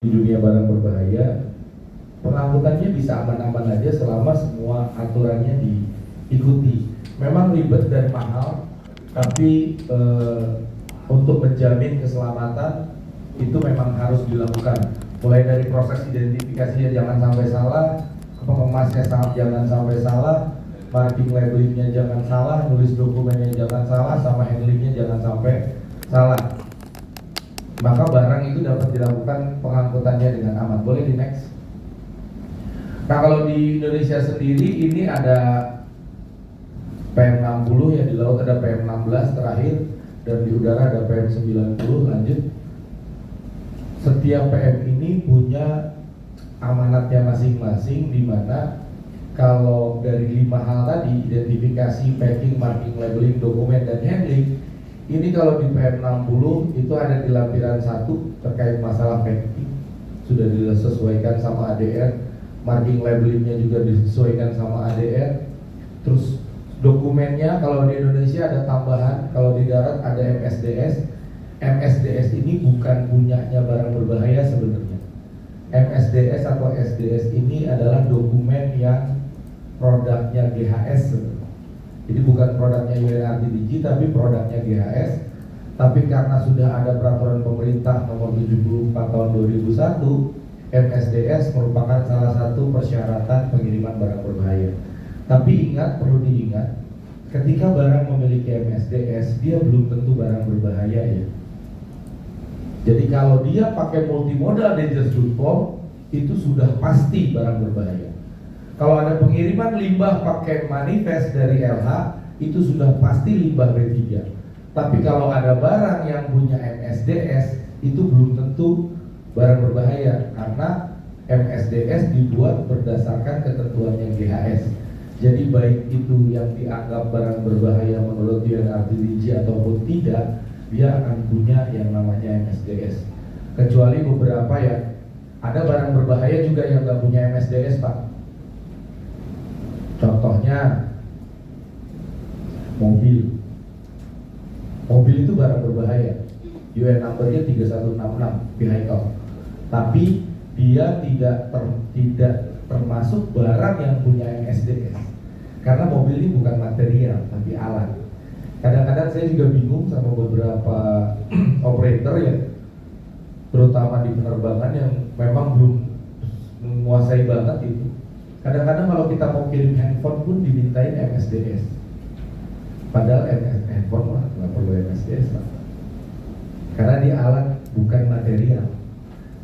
di dunia barang berbahaya, pengangkutannya bisa aman-aman aja selama semua aturannya diikuti. Memang ribet dan mahal, tapi untuk menjamin keselamatan itu memang harus dilakukan. Mulai dari proses identifikasinya jangan sampai salah, pengemasnya jangan sampai salah, marking labelingnya jangan salah, nulis dokumennya jangan salah, sama handlingnya jangan sampai salah. Maka barang itu dapat dilakukan pengangkutannya dengan aman. Boleh di next. Nah, kalau di Indonesia sendiri ini ada PM60 ya, di laut ada PM16 terakhir, dan di udara ada PM90. Lanjut. Setiap PM ini punya amanatnya masing-masing, di mana kalau dari 5 hal tadi, identifikasi, packing, marking, labeling, dokumen, dan handling, ini kalau di PM60 itu ada di lampiran 1 terkait masalah packing, sudah disesuaikan sama ADR, marking labelingnya juga disesuaikan sama ADR. Terus dokumennya kalau di Indonesia ada tambahan, kalau di darat ada MSDS. MSDS ini bukan punyanya barang berbahaya sebenarnya. MSDS atau SDS ini adalah dokumen yang produknya GHS sebenarnya. Jadi bukan produknya UNRTDG tapi produknya GHS. Tapi karena sudah ada peraturan pemerintah nomor 74 tahun 2001, MSDS merupakan salah satu persyaratan pengiriman barang berbahaya. Tapi ingat, perlu diingat, ketika barang memiliki MSDS, dia belum tentu barang berbahaya ya. Jadi kalau dia pakai multimodal dangerous goods form, itu sudah pasti barang berbahaya. Kalau ada pengiriman limbah pakai manifest dari LH, itu sudah pasti limbah B3. Tapi kalau ada barang yang punya MSDS, itu belum tentu barang berbahaya, karena MSDS dibuat berdasarkan ketentuannya GHS. Jadi baik itu yang dianggap barang berbahaya menurut UNRTDG ataupun tidak, dia akan punya yang namanya MSDS. Kecuali beberapa ya, ada barang berbahaya juga yang nggak punya MSDS, Pak. Contohnya mobil. Mobil itu barang berbahaya. UN number-nya 3166 vehicle. Tapi dia tidak termasuk barang yang punya MSDS. Karena mobil ini bukan material tapi alat. Kadang-kadang saya juga bingung sama beberapa operator ya, terutama di penerbangan yang memang belum menguasai banget itu. Kadang-kadang kalau kita mau kirim handphone pun dimintain MSDS. Padahal handphone mah nggak perlu MSDS, Pak. Karena dia alat bukan material.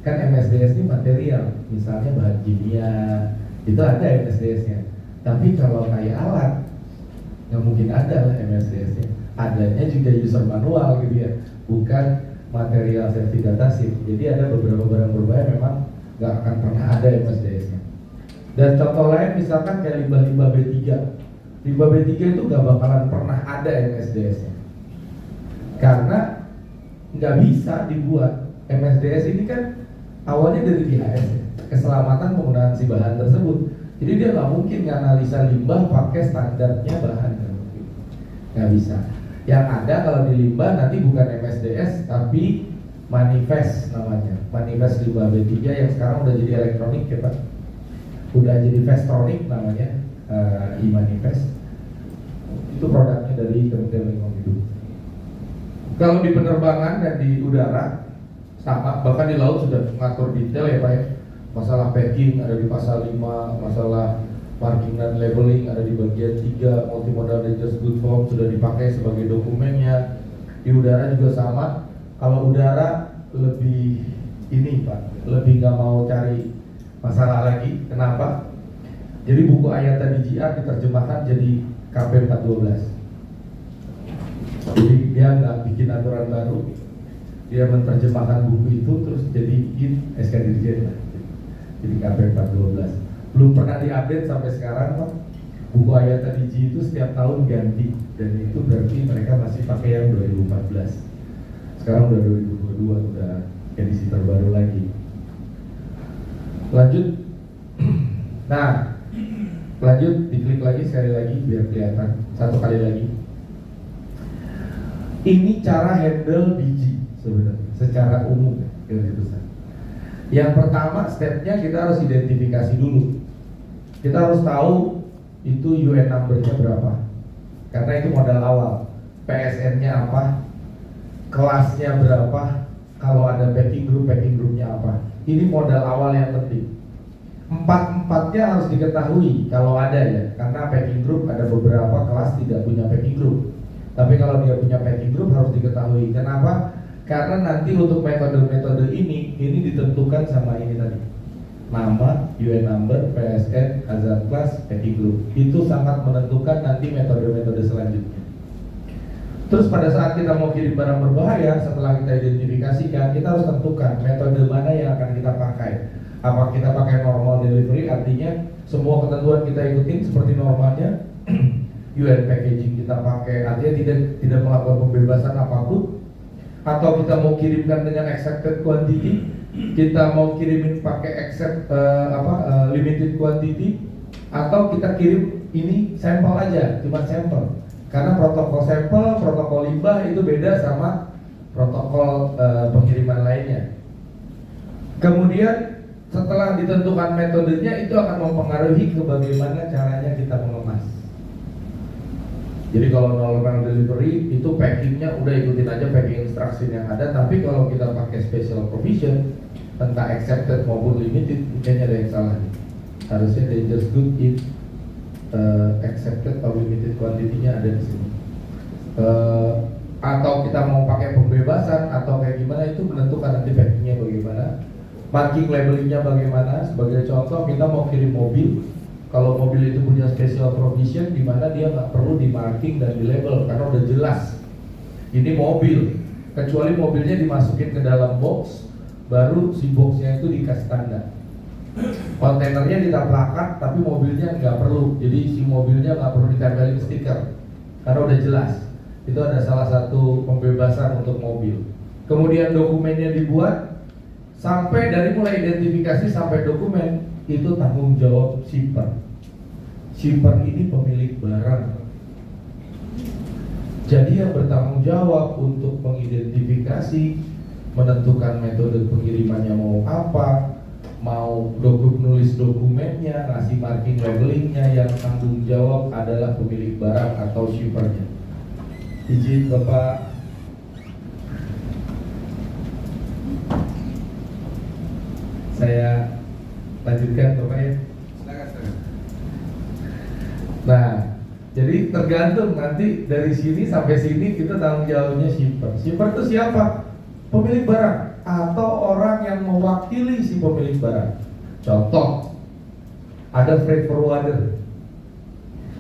Kan MSDS ini material, misalnya bahan kimia, itu ada MSDS-nya. Tapi kalau kayak alat, nggak mungkin ada lah MSDS-nya. Adanya juga user manual gitu ya, bukan material safety data sheet. Jadi ada beberapa barang berbahaya memang nggak akan pernah ada MSDS-nya. Dan contoh lain misalkan kayak limbah-limbah B3. Limbah B3 itu gak bakalan pernah ada MSDS-nya. Karena nggak bisa dibuat. MSDS ini kan awalnya dari GHS, keselamatan penggunaan si bahan tersebut. Jadi dia nggak mungkin nganalisa limbah pakai standarnya bahan, nggak bisa. Yang ada kalau di limbah nanti bukan MSDS tapi manifest namanya, manifest limbah B3 yang sekarang udah jadi elektronik ya Pak. Udah jadi Vestronic namanya, e-manifest. Itu produknya dari Kementerian Lingkungan Hidup. Kalau di penerbangan dan di udara sama, bahkan di laut sudah mengatur detail ya Pak ya. Masalah packing ada di pasal 5, masalah marking dan labeling ada di bagian 3, multimodal dangerous goods form sudah dipakai sebagai dokumennya. Di udara juga sama. Kalau udara lebih ini Pak, lebih nggak mau cari masalah lagi. Kenapa? Jadi buku Ayata DGR diterjemahkan jadi KP 412. Jadi dia nggak bikin aturan baru, dia menerjemahkan buku itu terus jadi SK Dirjen. Jadi KP 412. Belum pernah diupdate sampai sekarang Pak. Buku Ayata DG itu setiap tahun ganti, dan itu berarti mereka masih pakai yang 2014. Sekarang udah 2022, udah edisi terbaru lagi. Lanjut. Nah, lanjut, diklik lagi sekali lagi biar kelihatan, satu kali lagi. Ini cara handle DG sebenarnya secara umum ya, garis besar. Yang pertama stepnya kita harus identifikasi dulu. Kita harus tahu itu UN number-nya berapa. Karena itu modal awal. PSN-nya apa? Kelasnya berapa? Kalau ada packing groupnya apa? Ini modal awal yang penting. Empat-empatnya harus diketahui kalau ada ya. Karena packing group ada beberapa kelas tidak punya packing group. Tapi kalau dia punya packing group harus diketahui. Kenapa? Karena nanti untuk metode-metode ini ditentukan sama ini tadi. Nama, UN number, PSN, hazard class, packing group. Itu sangat menentukan nanti metode-metode selanjutnya. Terus pada saat kita mau kirim barang berbahaya, setelah kita identifikasikan, kita harus tentukan metode mana yang akan kita pakai. Apa kita pakai normal delivery, artinya semua ketentuan kita ikutin seperti normalnya. UN packaging kita pakai, artinya tidak melakukan pembebasan apapun. Atau kita mau kirimkan dengan accepted quantity, kita mau kirimin pakai limited quantity, atau kita kirim ini sampel aja, cuma sampel. Karena protokol sampel, protokol limbah itu beda sama protokol pengiriman lainnya. Kemudian setelah ditentukan metodenya, itu akan mempengaruhi ke bagaimana caranya kita mengemas. Jadi kalau normal delivery itu packingnya udah ikutin aja packing instruction yang ada. Tapi kalau kita pakai special provision tentang accepted maupun limited, kayaknya ada yang salah nih. Harusnya dangerous good if accepted atau limited quantity-nya ada di sini. Atau kita mau pakai pembebasan atau kayak gimana, itu menentukan nanti packingnya bagaimana, marking labelingnya bagaimana. Sebagai contoh, kita mau kirim mobil. Kalau mobil itu punya special provision di mana dia nggak perlu di marking dan di label karena udah jelas ini mobil, kecuali mobilnya dimasukin ke dalam box, baru si boxnya itu dikasih tanda. Kontainernya ditaplakan tapi mobilnya nggak perlu, jadi si mobilnya nggak perlu ditempelin stiker karena udah jelas. Itu ada salah satu pembebasan untuk mobil. Kemudian dokumennya dibuat, sampai dari mulai identifikasi sampai dokumen itu tanggung jawab shipper. Shipper ini pemilik barang. Jadi yang bertanggung jawab untuk mengidentifikasi, menentukan metode pengirimannya mau apa, mau nulis dokumennya, ngasih marking labelingnya, yang tanggung jawab adalah pemilik barang atau shippernya. Izin Bapak. Saya lanjutkan Bapak ya. Nah, jadi tergantung nanti dari sini sampai sini kita tanggung jawabnya shipper. Shipper itu siapa? Pemilik barang atau orang yang mewakili si pemilik barang. Contoh, ada freight forwarder.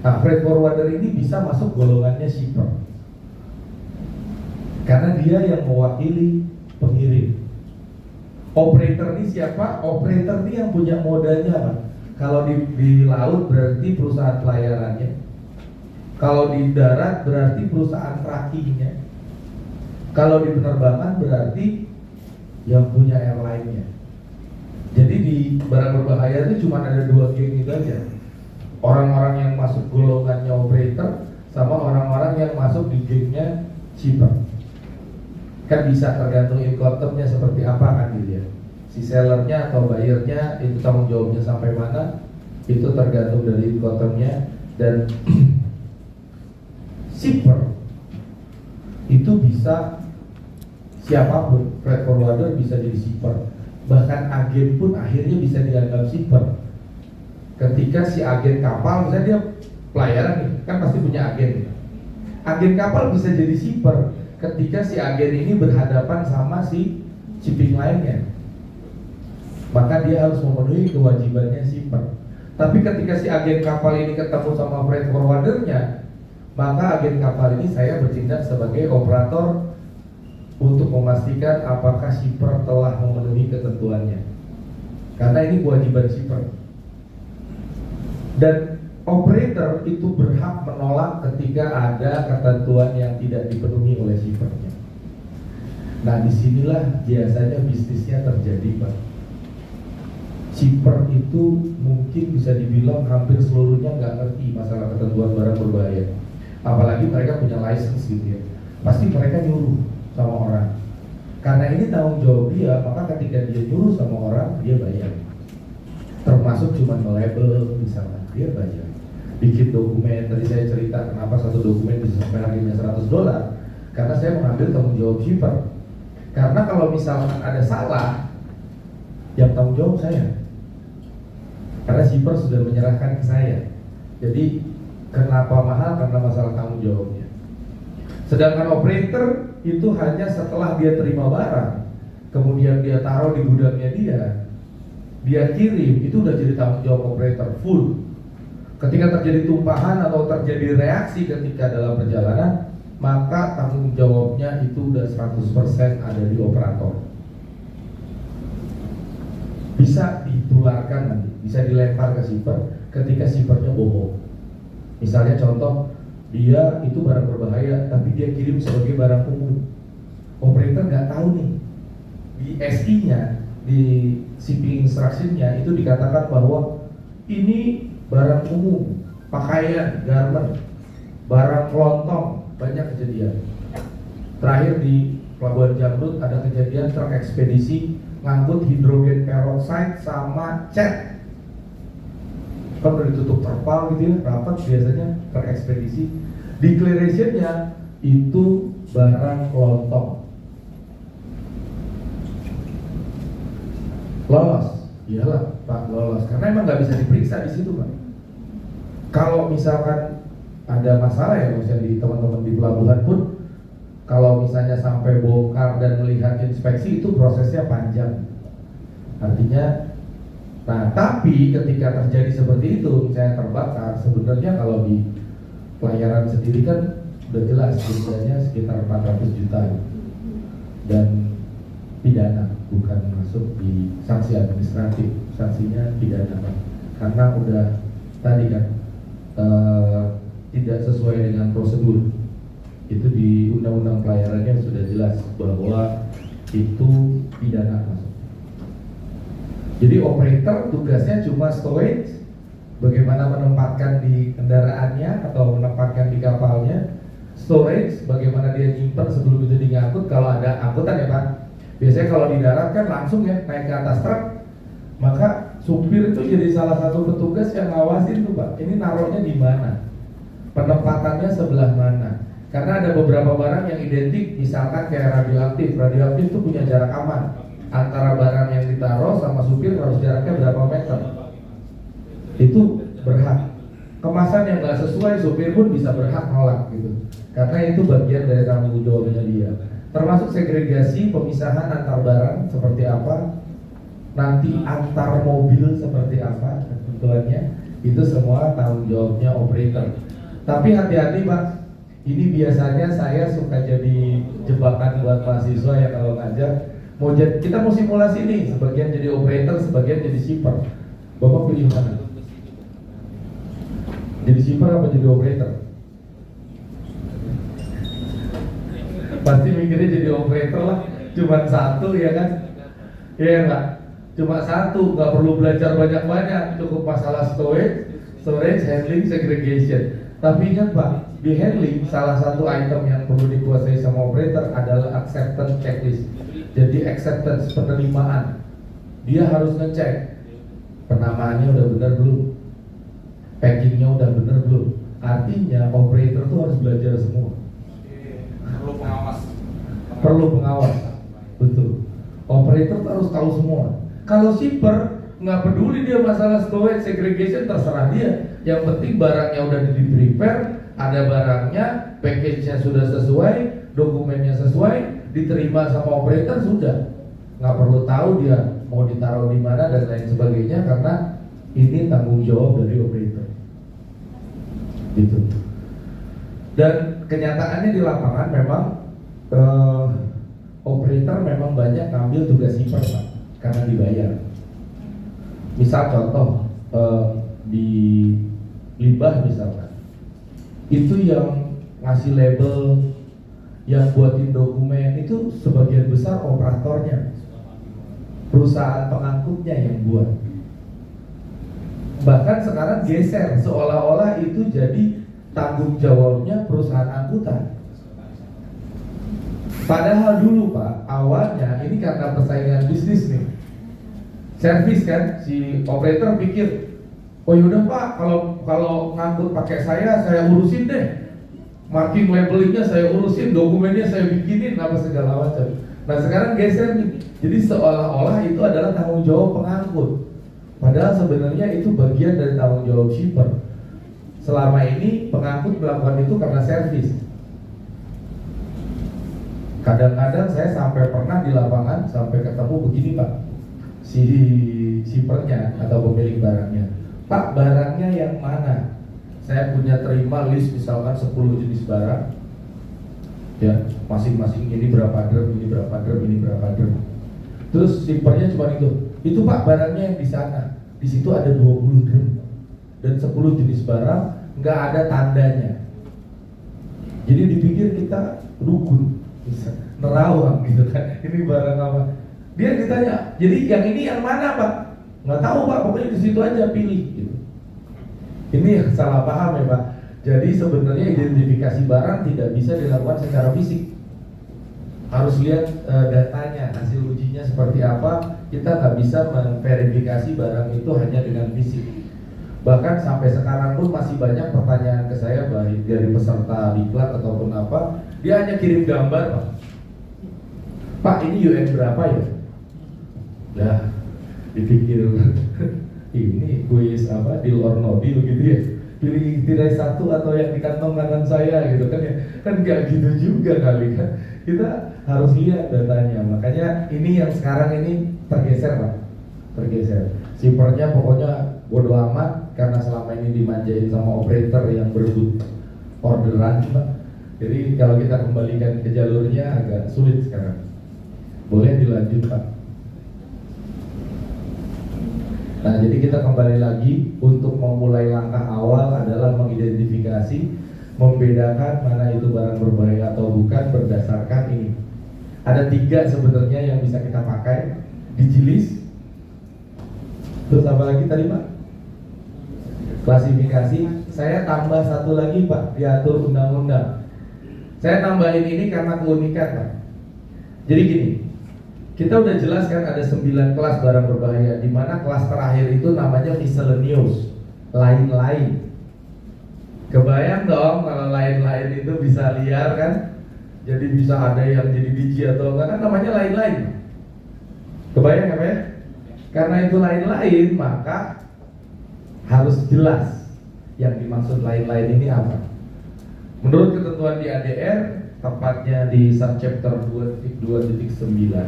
Nah, freight forwarder ini bisa masuk golongannya shipper karena dia yang mewakili pengirim. Operator ini siapa? Operator ini yang punya modalnya, Pak. Kalau di laut berarti perusahaan pelayarannya. Kalau di darat berarti perusahaan trackingnya. Kalau di penerbangan berarti yang punya airline-nya. Jadi di barang berbahaya itu cuma ada dua geng itu aja. Orang-orang yang masuk golongannya operator sama orang-orang yang masuk di gengnya shipper. Kan bisa tergantung incotermnya seperti apa kan gitu ya. Si sellernya atau buyernya itu tanggung jawabnya sampai mana, itu tergantung dari incotermnya. Dan shipper itu bisa siapapun, freight forwarder bisa jadi shipper. Bahkan agen pun akhirnya bisa dianggap shipper. Ketika si agen kapal, misalnya dia pelayaran nih, kan pasti punya agen. Agen kapal bisa jadi shipper ketika si agen ini berhadapan sama si shipping line-nya. Maka dia harus memenuhi kewajibannya shipper. Tapi ketika si agen kapal ini ketemu sama freight forwardernya, maka agen kapal ini saya bertindak sebagai operator untuk memastikan apakah shipper telah memenuhi ketentuannya. Karena ini kewajiban shipper. Dan operator itu berhak menolak ketika ada ketentuan yang tidak dipenuhi oleh shippernya. Nah, disinilah biasanya bisnisnya terjadi, Pak. Shipper itu mungkin bisa dibilang hampir seluruhnya nggak ngerti masalah ketentuan barang berbahaya. Apalagi mereka punya license gitu ya. Pasti mereka nyuruh sama orang. Karena ini tanggung jawab dia, maka ketika dia nyuruh sama orang, dia bayar. Termasuk cuma nge-label misalnya, dia bayar. Bikin dokumen, tadi saya cerita kenapa satu dokumen bisa sampai harganya $100, karena saya mengambil tanggung jawab shipper. Karena kalau misalkan ada salah, yang tanggung jawab saya. Karena shipper sudah menyerahkan ke saya. Jadi kenapa mahal? Karena masalah tanggung jawabnya. Sedangkan operator itu hanya setelah dia terima barang, kemudian dia taruh di gudangnya dia kirim, itu udah jadi tanggung jawab operator full. Ketika terjadi tumpahan atau terjadi reaksi ketika dalam perjalanan, maka tanggung jawabnya itu udah 100% ada di operator. Bisa ditularkan nanti, bisa dilempar ke shipper ketika shippernya bohong. Misalnya contoh, dia itu barang berbahaya tapi dia kirim sebagai barang umum. Operator nggak tahu nih, di SI-nya, di shipping instruction-nya itu dikatakan bahwa ini barang umum, pakaian, garment, barang kelontong, banyak kejadian. Terakhir di Pelabuhan Jamrut ada kejadian truk ekspedisi ngangkut hidrogen peroxide sama cat. Kan udah ditutup terpal gitu ya, rapat biasanya terekspedisi. Declaration-nya itu barang kelontong. Lolos, iyalah Pak, lolos. Karena emang nggak bisa diperiksa di situ Pak. Kalau misalkan ada masalah ya, misalnya di teman-teman di pelabuhan pun, kalau misalnya sampai bongkar dan melihat inspeksi itu prosesnya panjang. Artinya, nah tapi ketika terjadi seperti itu, misalnya terbakar, sebenarnya kalau di pelayaran sendiri kan udah jelas dendanya sekitar 400 juta dan pidana, bukan masuk di sanksi administratif, sanksinya pidana Pak. Karena udah tadi kan tidak sesuai dengan prosedur. Itu di undang-undang pelayarannya sudah jelas bahwa itu pidana masuk. Jadi operator tugasnya cuma storage, bagaimana menempatkan di kendaraannya atau menempatkan di kapalnya. Storage, bagaimana dia nyimpen sebelum itu diangkut. Kalau ada angkutan ya Pak, biasanya kalau di darat kan langsung ya naik ke atas truk, maka supir itu jadi salah satu petugas yang ngawasin tuh Pak, ini naruhnya di mana, penempatannya sebelah mana. Karena ada beberapa barang yang identik, misalkan kayak radioaktif. Radioaktif itu punya jarak aman antara barang yang ditaruh sama supir, harus jaraknya berapa meter. Itu berhak. Kemasan yang nggak sesuai, supir pun bisa berhak nolak gitu. Karena itu bagian dari tanggung jawabnya dia. Termasuk segregasi, pemisahan antar barang seperti apa, nanti antar mobil seperti apa ketentuannya, itu semua tanggung jawabnya operator. Tapi hati-hati Pak, ini biasanya saya suka jadi jebakan buat mahasiswa ya kalau ngajar. Kita mau simulasi nih, sebagian jadi operator, sebagian jadi shipper. Bapak pilih mana? Jadi shipper apa jadi operator? Pasti mikirnya jadi operator lah, cuma satu ya kan? Iya enggak? Cuma satu, nggak perlu belajar banyak-banyak, cukup masalah storage, handling, segregation. Tapi ingat Pak, di handling salah satu item yang perlu dikuasai sama operator adalah acceptance checklist. Jadi acceptance, penerimaan. Dia harus ngecek penamaannya udah benar belum, packingnya udah benar belum. Artinya operator tuh harus belajar semua. Perlu pengawas, betul. Operator tuh harus tahu semua. Kalau shipper nggak peduli dia masalah storage, segregation, terserah dia. Yang penting barangnya udah di prepare, ada barangnya, package-nya sudah sesuai, dokumennya sesuai, diterima sama operator sudah. Nggak perlu tahu dia mau ditaruh di mana dan lain sebagainya, karena ini tanggung jawab dari operator. Gitu. Dan kenyataannya di lapangan memang operator memang banyak ngambil tugas shipper Pak, karena dibayar. Misal contoh di limbah misalkan, itu yang ngasih label, yang buatin dokumen itu sebagian besar operatornya, perusahaan pengangkutnya yang buat. Bahkan sekarang geser, seolah-olah itu jadi tanggung jawabnya perusahaan angkutan. Padahal dulu Pak, awalnya ini karena persaingan bisnis nih, servis kan, si operator pikir, oh yaudah Pak, kalau ngangkut pakai saya urusin deh, marking labelingnya saya urusin, dokumennya saya bikinin, apa segala macam. Nah sekarang geser nih, jadi seolah-olah itu adalah tanggung jawab pengangkut, padahal sebenarnya itu bagian dari tanggung jawab shipper. Selama ini pengangkut melakukan itu karena servis. Kadang-kadang saya sampai pernah di lapangan sampai ketemu begini Pak, si shippernya atau pemilik barangnya, Pak barangnya yang mana? Saya punya terima list misalkan 10 jenis barang, ya masing-masing ini berapa drum, ini berapa drum, ini berapa drum. Terus shippernya cuma itu Pak barangnya yang di sana, di situ ada 20 drum dan 10 jenis barang, nggak ada tandanya. Jadi dipikir kita dukun, nerawang gitu kan, ini barang apa? Dia ditanya, jadi yang ini yang mana Pak? Nggak tahu Pak, pokoknya di situ aja pilih gitu. Ini yang salah paham ya Pak. Jadi sebenarnya identifikasi barang tidak bisa dilakukan secara fisik. Harus lihat datanya, hasil ujinya seperti apa. Kita nggak bisa memverifikasi barang itu hanya dengan fisik. Bahkan sampai sekarang pun masih banyak pertanyaan ke saya, baik dari peserta diklat ataupun apa, dia hanya kirim gambar Pak ini UN berapa ya? Lah dipikir ini kuis apa, deal or no deal gitu ya, pilih tirai satu atau yang di kantong kanan saya gitu kan ya, kan nggak gitu juga kali kan. Kita harus lihat datanya. Makanya ini yang sekarang ini tergeser Pak, tergeser. Shippernya pokoknya bodo amat karena selama ini dimanjain sama operator yang berebut orderan Pak. Jadi kalau kita kembalikan ke jalurnya agak sulit sekarang. Boleh dilanjut Pak. Nah jadi kita kembali lagi untuk memulai langkah awal adalah mengidentifikasi, membedakan mana itu barang berbahaya atau bukan berdasarkan ini. Ada 3 sebenarnya yang bisa kita pakai, digilis. Terus apa lagi tadi Pak? Klasifikasi. Saya tambah satu lagi Pak, diatur undang-undang. Saya tambahin ini karena keunikan Pak. Jadi gini, kita udah jelas kan ada 9 kelas barang berbahaya, di mana kelas terakhir itu namanya miscellaneous, lain-lain. Kebayang dong kalau lain-lain itu bisa liar kan? Jadi bisa ada yang jadi biji atau enggak, kan namanya lain-lain. Kebayang apa ya? Karena itu lain-lain, maka harus jelas yang dimaksud lain-lain ini apa. Menurut ketentuan di ADR, tepatnya di subchapter 2.2.9,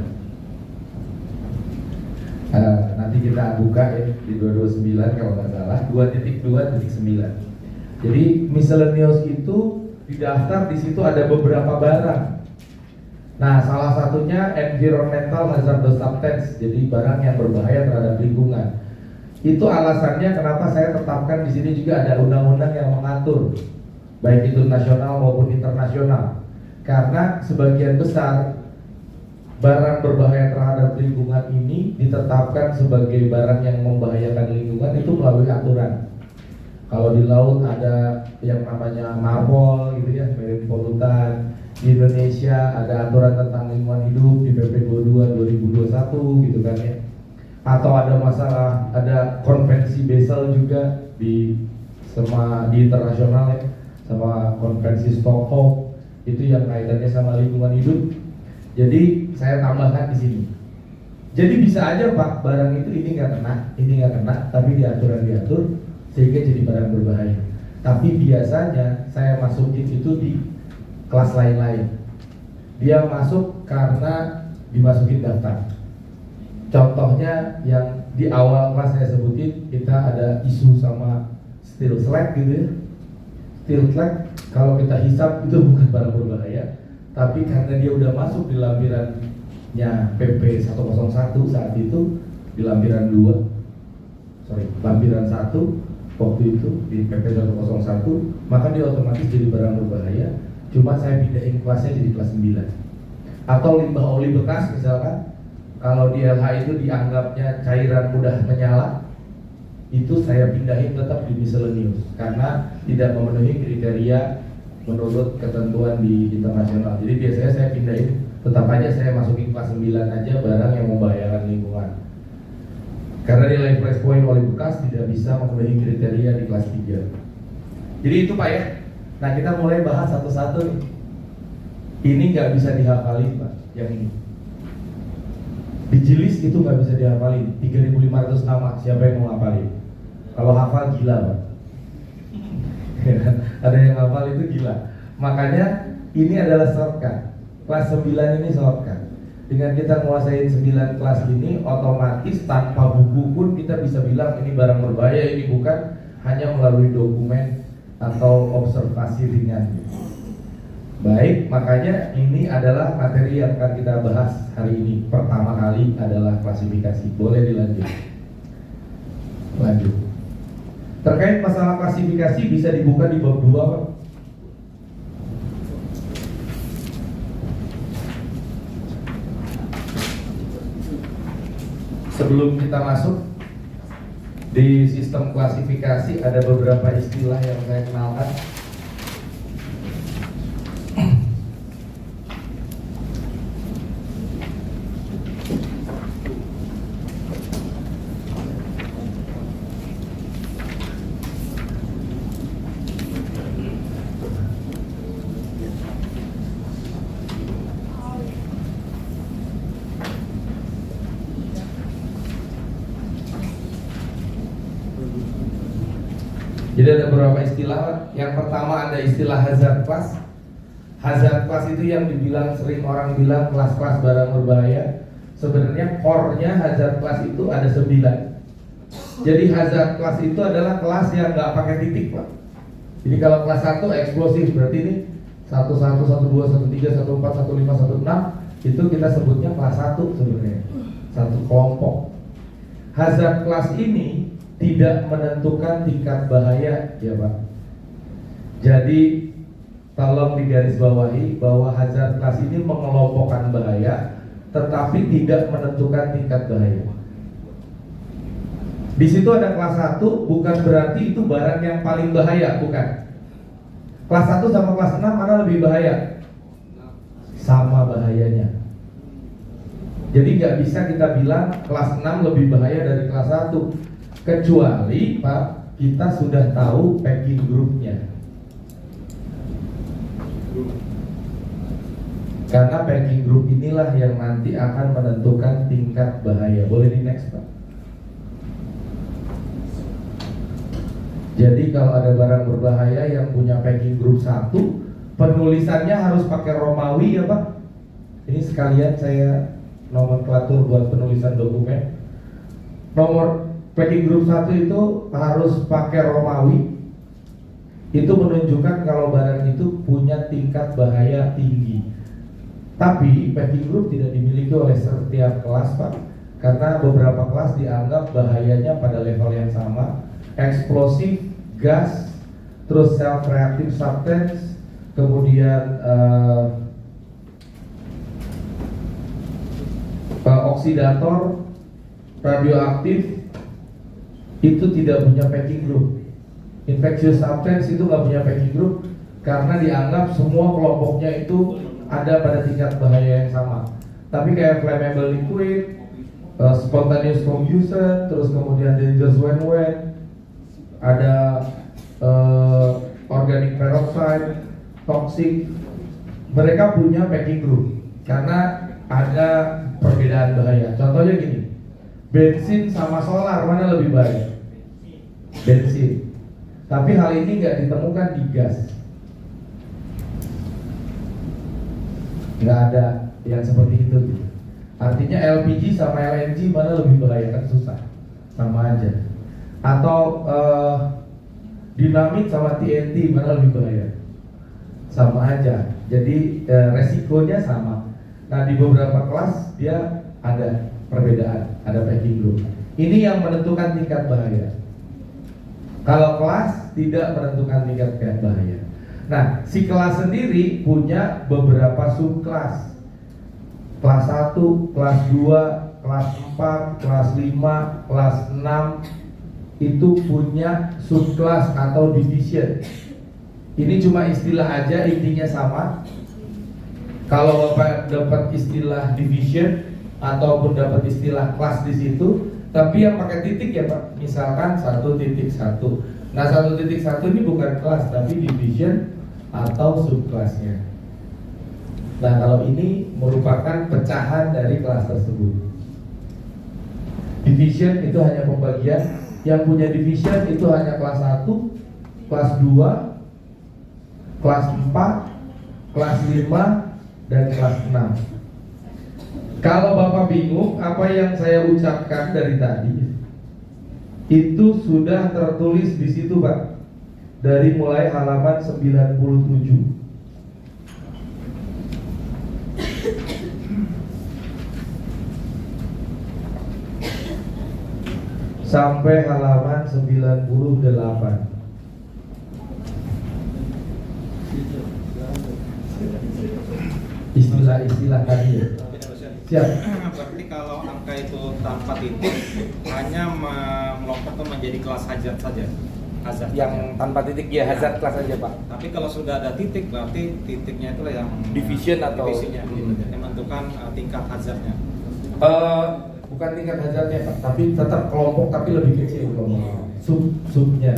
nanti kita buka ya di 229 kalau nggak salah, 2.2.9. Jadi miscellaneous itu didaftar, di situ ada beberapa barang. Nah, salah satunya environmental hazardous substance, jadi barang yang berbahaya terhadap lingkungan. Itu alasannya kenapa saya tetapkan di sini juga ada undang-undang yang mengatur, baik itu nasional maupun internasional. Karena sebagian besar barang berbahaya terhadap lingkungan ini ditetapkan sebagai barang yang membahayakan lingkungan itu melalui aturan. Kalau di laut ada yang namanya MAPOL gitu ya, Marine Pollutant. Di Indonesia ada aturan tentang lingkungan hidup di PP 22 2021 gitu kan ya. Atau ada masalah, ada konvensi Basel juga di internasional ya, sama konvensi Stockholm itu yang kaitannya sama lingkungan hidup. Jadi saya tambahkan di sini. Jadi bisa aja Pak, barang itu ini nggak kena, tapi diatur sehingga jadi barang berbahaya. Tapi biasanya saya masukin itu di kelas lain-lain. Dia masuk karena dimasukin daftar. Contohnya yang di awal kelas saya sebutin, kita ada isu sama steel slag gitu ya. Steel slag kalau kita hisap itu bukan barang berbahaya, tapi karena dia udah masuk di lampirannya PP 101 saat itu, di lampiran 1 waktu itu di PP 101, maka dia otomatis jadi barang berbahaya. Cuma saya pindahin kelasnya jadi kelas 9. Atau limbah oli bekas misalkan, kalau di LH itu dianggapnya cairan mudah menyala, itu saya pindahin tetap di miscellaneous karena tidak memenuhi kriteria menurut ketentuan di internasional. Jadi biasanya saya pindahin Tetap aja saya masukin kelas 9 aja barang yang membahayakan lingkungan. Karena nilai price point oli bekas tidak bisa memenuhi kriteria di kelas 3. Jadi itu Pak ya. Nah kita mulai bahas satu-satu nih. Ini nggak bisa dihafalin Pak, yang ini. Di Jilis itu nggak bisa dihafalin. 3.500 nama, siapa yang mau ngapalin? Kalau hafal gila Pak. Ada yang hafal itu gila. Makanya ini adalah shortcut. Kelas 9 ini shortcut. Dengan kita menguasai 9 kelas ini, otomatis tanpa buku pun kita bisa bilang ini barang berbahaya, ini bukan, hanya melalui dokumen atau observasi ringan. Baik, makanya ini adalah materi yang akan kita bahas hari ini. Pertama kali adalah klasifikasi. Boleh dilanjut. Lanjut. Terkait masalah klasifikasi bisa dibuka di bab 2 Pak. Sebelum kita masuk di sistem klasifikasi, ada beberapa istilah yang saya kenalkan. Jadi ada beberapa istilah. Yang pertama ada istilah hazard class. Hazard class itu yang dibilang sering orang bilang kelas-kelas barang berbahaya. Sebenarnya core-nya hazard class itu ada 9. Jadi hazard class itu adalah kelas yang nggak pakai titik Pak. Jadi kalau kelas 1 eksplosif, berarti ini 11, 12, 13, 14, 15, 16 itu kita sebutnya kelas 1 sebenarnya. Satu kelompok. Hazard class ini tidak menentukan tingkat bahaya ya Pak. Jadi tolong digarisbawahi bahwa hazard class ini mengelompokkan bahaya tetapi tidak menentukan tingkat bahaya. Di situ ada kelas 1 bukan berarti itu barang yang paling bahaya, bukan. Kelas 1 sama kelas 6 mana lebih bahaya? Sama bahayanya. Jadi nggak bisa kita bilang kelas 6 lebih bahaya dari kelas 1. Kecuali Pak, kita sudah tahu packing grupnya. Karena packing group inilah yang nanti akan menentukan tingkat bahaya. Boleh di next Pak. Jadi kalau ada barang berbahaya yang punya packing group 1, penulisannya harus pakai Romawi ya Pak. Ini sekalian saya nomenklatur buat penulisan dokumen. Nomor packing group 1 itu harus pakai Romawi. Itu menunjukkan kalau barang itu punya tingkat bahaya tinggi. Tapi packing group tidak dimiliki oleh setiap kelas Pak. Karena beberapa kelas dianggap bahayanya pada level yang sama. Eksplosif, gas, terus self-reactive substance, kemudian oksidator, radioaktif, itu tidak punya packing group. Infectious substance itu nggak punya packing group karena dianggap semua kelompoknya itu ada pada tingkat bahaya yang sama. Tapi kayak flammable liquid, spontaneous combustion, terus kemudian dangerous when ada organic peroxide, toxic, mereka punya packing group karena ada perbedaan bahaya. Contohnya gini, bensin sama solar mana lebih baik? Bensin. Tapi hal ini nggak ditemukan di gas. Nggak ada yang seperti itu. Artinya LPG sama LNG mana lebih bahaya? Kan susah. Sama aja. Atau dinamit sama TNT mana lebih bahaya? Sama aja. Jadi resikonya sama. Nah di beberapa kelas dia ada perbedaan, ada packing group. Ini yang menentukan tingkat bahaya. Kalau kelas tidak menentukan tingkat bahaya. Nah, si kelas sendiri punya beberapa subkelas. Kelas 1, kelas 2, kelas 4, kelas 5, kelas 6 itu punya subkelas atau division. Ini cuma istilah aja, intinya sama. Kalau Bapak dapat istilah division ataupun dapat istilah kelas di situ, tapi yang pakai titik ya Pak, misalkan 1.1. Nah 1.1 ini bukan kelas tapi division atau subkelasnya. Nah kalau ini merupakan pecahan dari kelas tersebut. Division itu hanya pembagian. Yang punya division itu hanya kelas 1, kelas 2, kelas 4, kelas 5, dan kelas 6. Kalau Bapak bingung apa yang saya ucapkan dari tadi, itu sudah tertulis di situ Pak, dari mulai halaman 97 sampai halaman 98. Istilah-istilah tadi ya. Siap. Berarti kalau angka itu tanpa titik hanya melompat menjadi kelas hazard saja. Hazard Yang tanpa titik ya hazard kelas saja Pak. Tapi kalau sudah ada titik berarti titiknya itulah yang Division atau divisinya, yang menentukan tingkat hazardnya. Bukan tingkat hazardnya Pak, tapi tetap kelompok tapi lebih kecil kelompoknya. Subnya.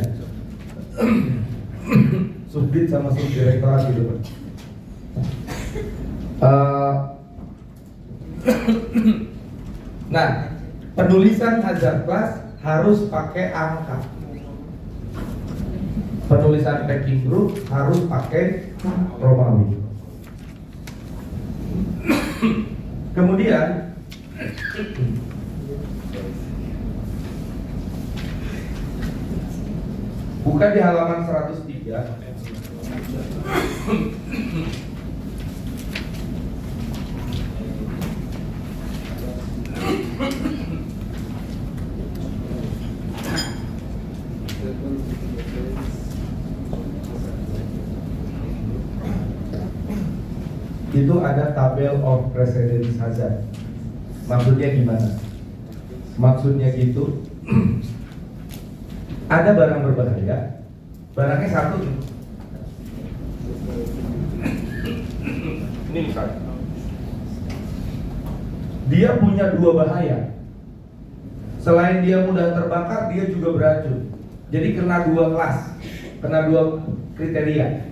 Subdit sama subdirektorat gitu Pak. Nah, penulisan hazard class harus pakai angka. Penulisan packing group harus pakai Romawi. Kemudian buka di halaman 103. Itu ada tabel of precedence hazard. Maksudnya gimana? Maksudnya gitu, ada barang berbahaya, barangnya satu nih. Ini misalnya, dia punya dua bahaya. Selain dia mudah terbakar, dia juga beracun. Jadi kena dua kelas, kena dua kriteria.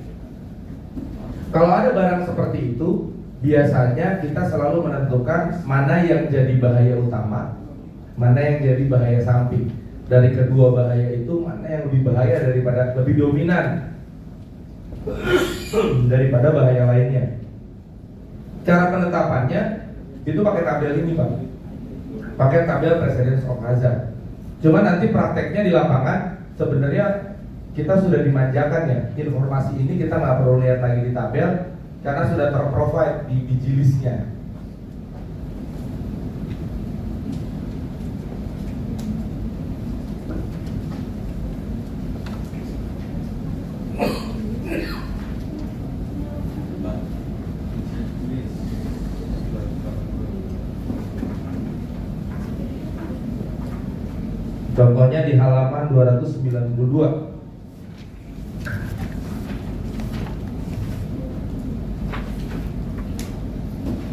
Kalau ada barang seperti itu, biasanya kita selalu menentukan mana yang jadi bahaya utama, mana yang jadi bahaya samping. Dari kedua bahaya itu, mana yang lebih bahaya daripada, lebih dominan daripada bahaya lainnya. Cara penetapannya itu pakai tabel ini Pak, pakai tabel precedence of hazard. Cuma nanti prakteknya di lapangan sebenarnya kita sudah dimanjakan ya, informasi ini kita nggak perlu lihat lagi di tabel karena sudah terprovide di listnya. Contohnya di halaman 292.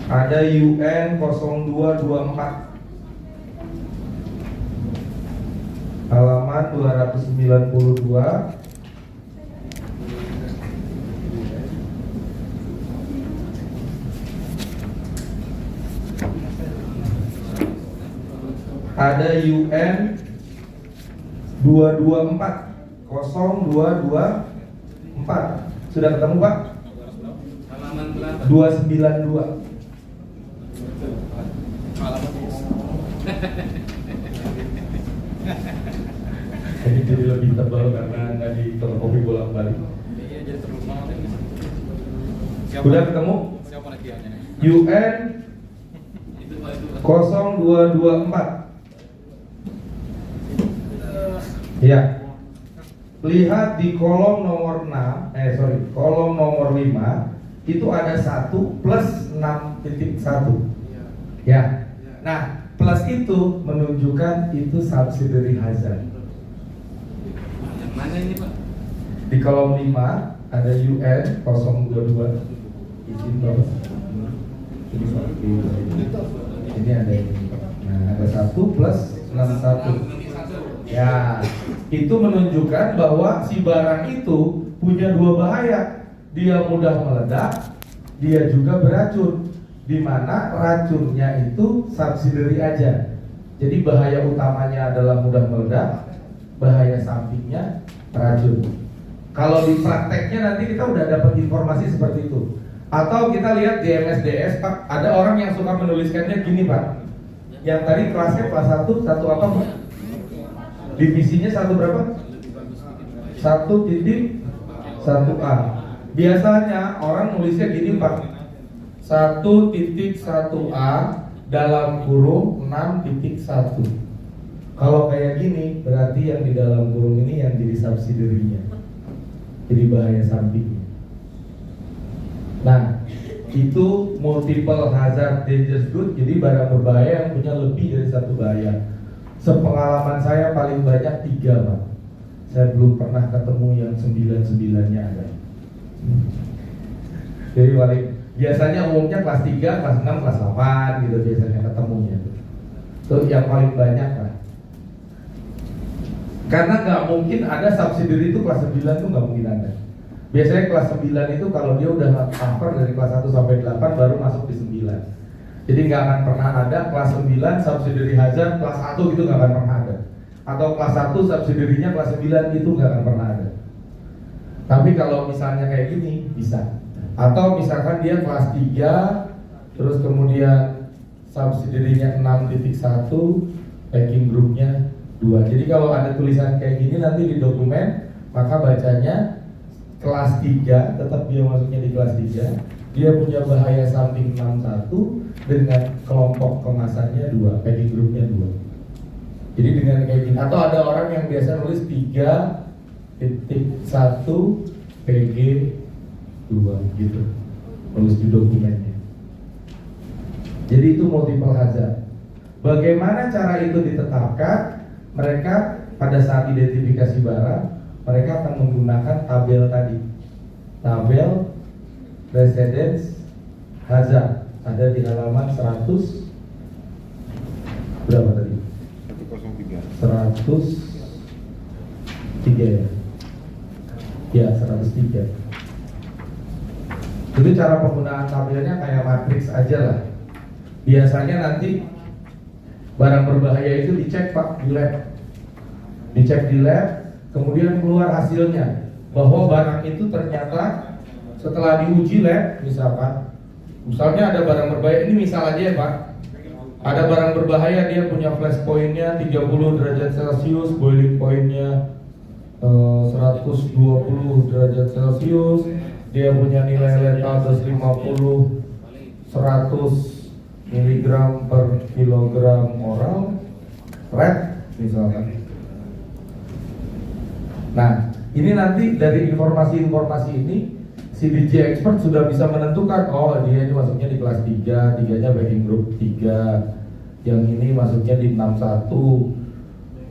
Ada UN 0224 halaman 292. Ada UN 224 0224. Sudah ketemu Pak? Halaman berapa? 292. Ini jadi lebih tebal karena nggak di fotokopi bolak-balik. Iya, jadi terlalu banget ini. Sudah ketemu? Siapa lagi yang ini? UN 0224. Ya. Lihat di kolom nomor 6, kolom nomor 5 itu ada 1 plus 6.1. Ya. Nah, plus itu menunjukkan itu subsidiary hazard. Yang mana ini Pak? Di kolom 5 ada UN 022. Izin Bapak. Ini ada ini. Nah, ada 1 plus 61. Ya, itu menunjukkan bahwa si barang itu punya dua bahaya. Dia mudah meledak, dia juga beracun. Di mana racunnya itu subsidiary aja. Jadi bahaya utamanya adalah mudah meledak, bahaya sampingnya racun. Kalau di prakteknya nanti kita udah dapat informasi seperti itu. Atau kita lihat di MSDS, Pak, ada orang yang suka menuliskannya gini, Pak. Yang tadi kelasnya kelas 1 apa, Pak? Divisinya 1 berapa? 1.1a. Biasanya orang nulisnya gini, Pak. 1.1a dalam kurung 6.1. Kalau kayak gini, berarti yang di dalam kurung ini yang jadi subsidiary-nya. Jadi bahaya sampingnya. Nah, itu multiple hazard dangerous good. Jadi barang berbahaya yang punya lebih dari satu bahaya. Sepengalaman saya paling banyak 3, Pak. Saya belum pernah ketemu yang 9-9-nya ada. Jadi paling biasanya umumnya kelas 3, kelas 6, kelas 8 gitu biasanya ketemunya. Itu yang paling banyak, Pak. Karena nggak mungkin ada subsidiary itu kelas 9 itu nggak mungkin ada. Biasanya kelas 9 itu kalau dia udah cover dari kelas 1 sampai 8 baru masuk di 9. Jadi nggak akan pernah ada kelas 9 subsidiary hazard kelas 1 gitu, nggak akan pernah ada. Atau kelas 1 subsidiary-nya kelas 9 itu nggak akan pernah ada. Tapi kalau misalnya kayak gini bisa. Atau misalkan dia kelas 3 terus kemudian subsidiary-nya 6.1, packing group-nya 2. Jadi kalau ada tulisan kayak gini nanti di dokumen, maka bacanya kelas 3, tetap dia masuknya di kelas 3. Dia punya bahaya samping 61 dengan kelompok kemasannya 2, packing group-nya 2. Jadi dengan kayak gini. Atau ada orang yang biasa nulis 3.1 PG 2 gitu, nulis di dokumennya. Jadi itu multiple hazard. Bagaimana cara itu ditetapkan? Mereka pada saat identifikasi barang, mereka akan menggunakan tabel tadi. Tabel residence hazard ada di halaman 100 berapa tadi? 103 ya? Ya, 103. Jadi cara penggunaan tabelnya kayak matriks aja lah. Biasanya nanti barang berbahaya itu dicek, Pak, di lab. Dicek di lab, kemudian keluar hasilnya bahwa barang itu ternyata setelah diuji lab, misalnya ada barang berbahaya, ini misal aja ya, Pak. Ada barang berbahaya, dia punya flash point-nya 30 derajat Celcius, boiling point-nya 120 derajat Celcius, dia punya nilai letal 150 100 mg per kilogram oral red misalkan. Nah, ini nanti dari informasi-informasi ini si DJ expert sudah bisa menentukan, oh dia ini masuknya di kelas 3, 3-nya packing group 3, yang ini masuknya di 61,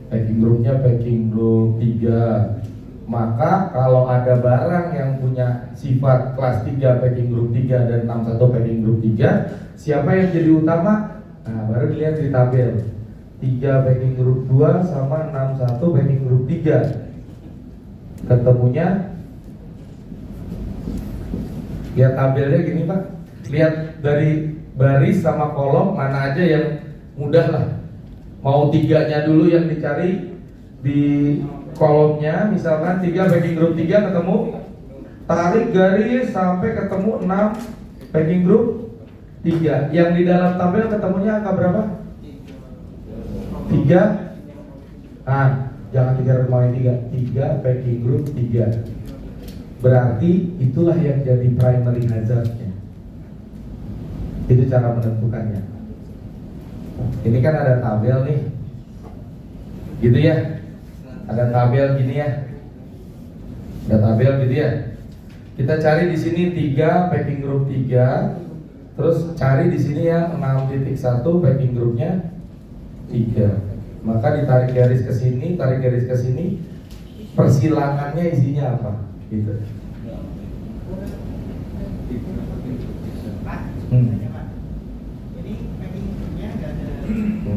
packing groupnya packing group 3. Maka kalau ada barang yang punya sifat kelas 3 packing group 3 dan 61 packing group 3, siapa yang jadi utama? Nah, baru dilihat di tabel 3 packing group 2 sama 61 packing group 3. Ketemunya, lihat tabelnya gini, Pak. Lihat dari baris sama kolom mana aja yang mudah lah. Mau 3-nya dulu yang dicari di kolomnya, misalkan 3 packing group 3 ketemu, tarik garis sampai ketemu 6 packing group 3. Yang di dalam tabel ketemunya angka berapa? 3. Nah, jangan 3 packing group 3. Berarti itulah yang jadi primary hazardnya. Itu cara menentukannya. Ini kan ada tabel nih, gitu ya. Ada tabel gini ya. Ada tabel gitu ya. Kita cari di sini 3 packing group 3. Terus cari di sini yang 6.1 packing groupnya 3. Maka ditarik garis ke sini, tarik garis ke sini. Persilangannya isinya apa? Gitu.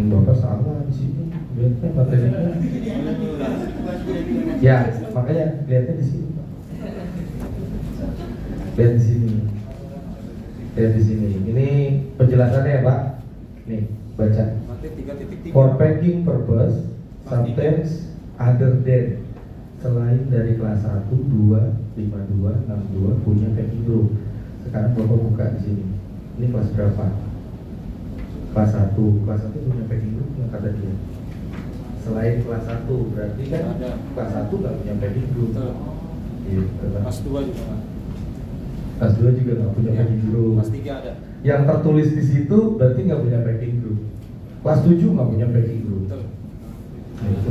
Bapak salah di sini. Lihatnya materinya. Ya, makanya lihatnya di sini. Lihat di sini. Lihat di sini. Ini penjelasannya ya Pak. Nih, baca. For packing purpose, sometimes other than, selain dari kelas 1, 2, 52, 62 punya packing group. Sekarang Bapak buka di sini. Ini kelas berapa? Kelas 1. Kelas 1 punya packing group nggak kata dia? Selain kelas 1, berarti kan ada. Kelas 1 nggak punya packing group. Iya, Kelas 2 juga kan? Kelas 2 juga nggak punya Ya, packing group. Kelas 3 ada. Yang tertulis di situ berarti nggak punya packing group. Kelas 7 nggak punya packing group. Betul. Nah, itu.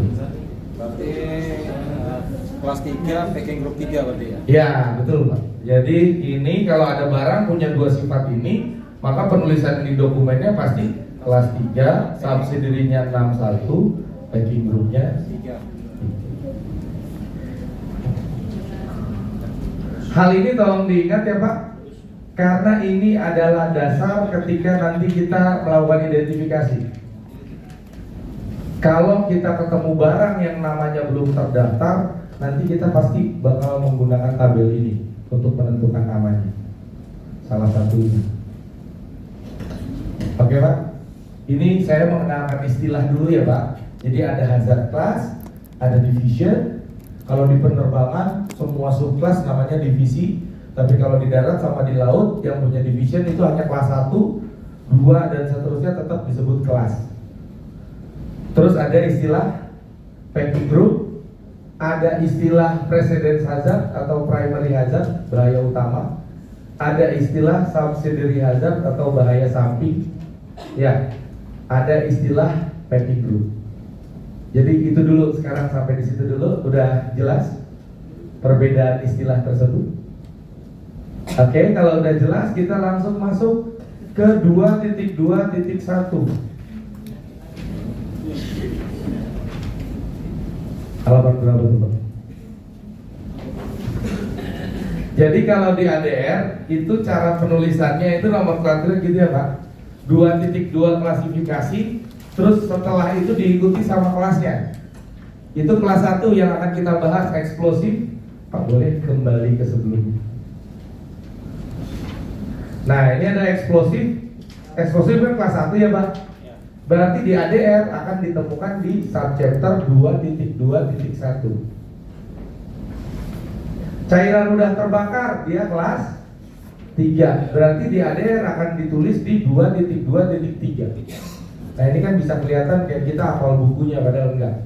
Berarti kelas 3 packing group 3 berarti ya? Ya, betul Pak. Jadi ini kalau ada barang punya dua sifat ini, maka penulisan di dokumennya pasti kelas 3, subsidiary-nya 61, packing group-nya 3. Hal ini tolong diingat ya Pak, karena ini adalah dasar ketika nanti kita melakukan identifikasi. Kalau kita ketemu barang yang namanya belum terdaftar, nanti kita pasti bakal menggunakan tabel ini untuk menentukan namanya. Salah satunya. Oke Pak, ini saya mengenalkan istilah dulu ya Pak. Jadi ada hazard class, ada division. Kalau di penerbangan semua subclass namanya divisi, tapi kalau di darat sama di laut yang punya division itu hanya kelas 1, 2 dan seterusnya tetap disebut kelas. Terus ada istilah packing group, ada istilah precedence hazard atau primary hazard, bahaya utama, ada istilah subsidiary hazard atau bahaya samping, ya, ada istilah packing group. Jadi itu dulu, sekarang sampai di situ dulu, udah jelas perbedaan istilah tersebut. Oke, kalau udah jelas kita langsung masuk ke 2.2.1. Halaman berapa tuh Pak? Jadi kalau di ADR itu cara penulisannya itu nomenklaturnya gitu ya Pak. 2.2 klasifikasi, terus setelah itu diikuti sama kelasnya. Itu kelas 1 yang akan kita bahas, eksplosif. Pak boleh kembali ke sebelumnya. Nah ini ada eksplosif. Eksplosif kan kelas 1 ya Pak. Berarti di ADR akan ditemukan di subchapter 2.2.1. Cairan mudah terbakar, dia kelas 3. Berarti di ADR akan ditulis di 2.2.3. Nah ini kan bisa kelihatan kayak kita hafal bukunya, padahal enggak.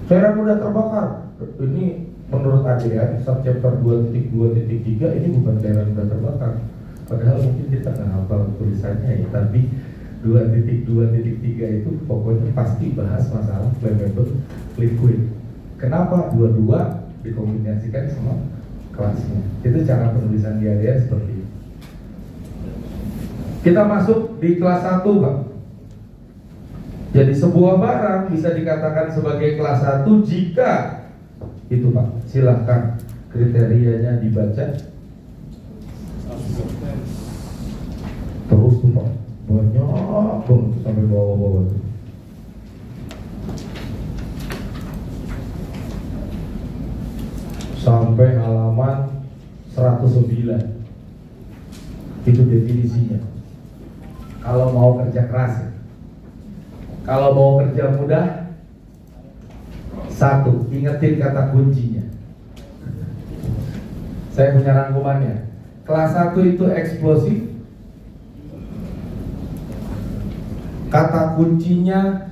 Cairan mudah terbakar, ini menurut ADR subchapter 2.2.3 ini bukan cairan mudah terbakar. Padahal mungkin kita nggak hafal tulisannya ya, tapi 2.2.3 itu pokoknya pasti bahas masalah flammable liquid. Kenapa? Dua-dua dikombinasikan sama kelasnya. Itu cara penulisan di ADR seperti itu. Kita masuk di kelas 1 Pak. Jadi sebuah barang bisa dikatakan sebagai kelas 1 jika itu Pak, silahkan kriterianya dibaca. Terus tuh Pak, banyak banget sampai bawah-bawah tuh. Sampai halaman 109. Itu definisinya. Kalau mau kerja keras ya. Kalau mau kerja mudah, 1, ingetin kata kuncinya. Saya punya rangkumannya. Kelas 1 itu eksplosif. Kata kuncinya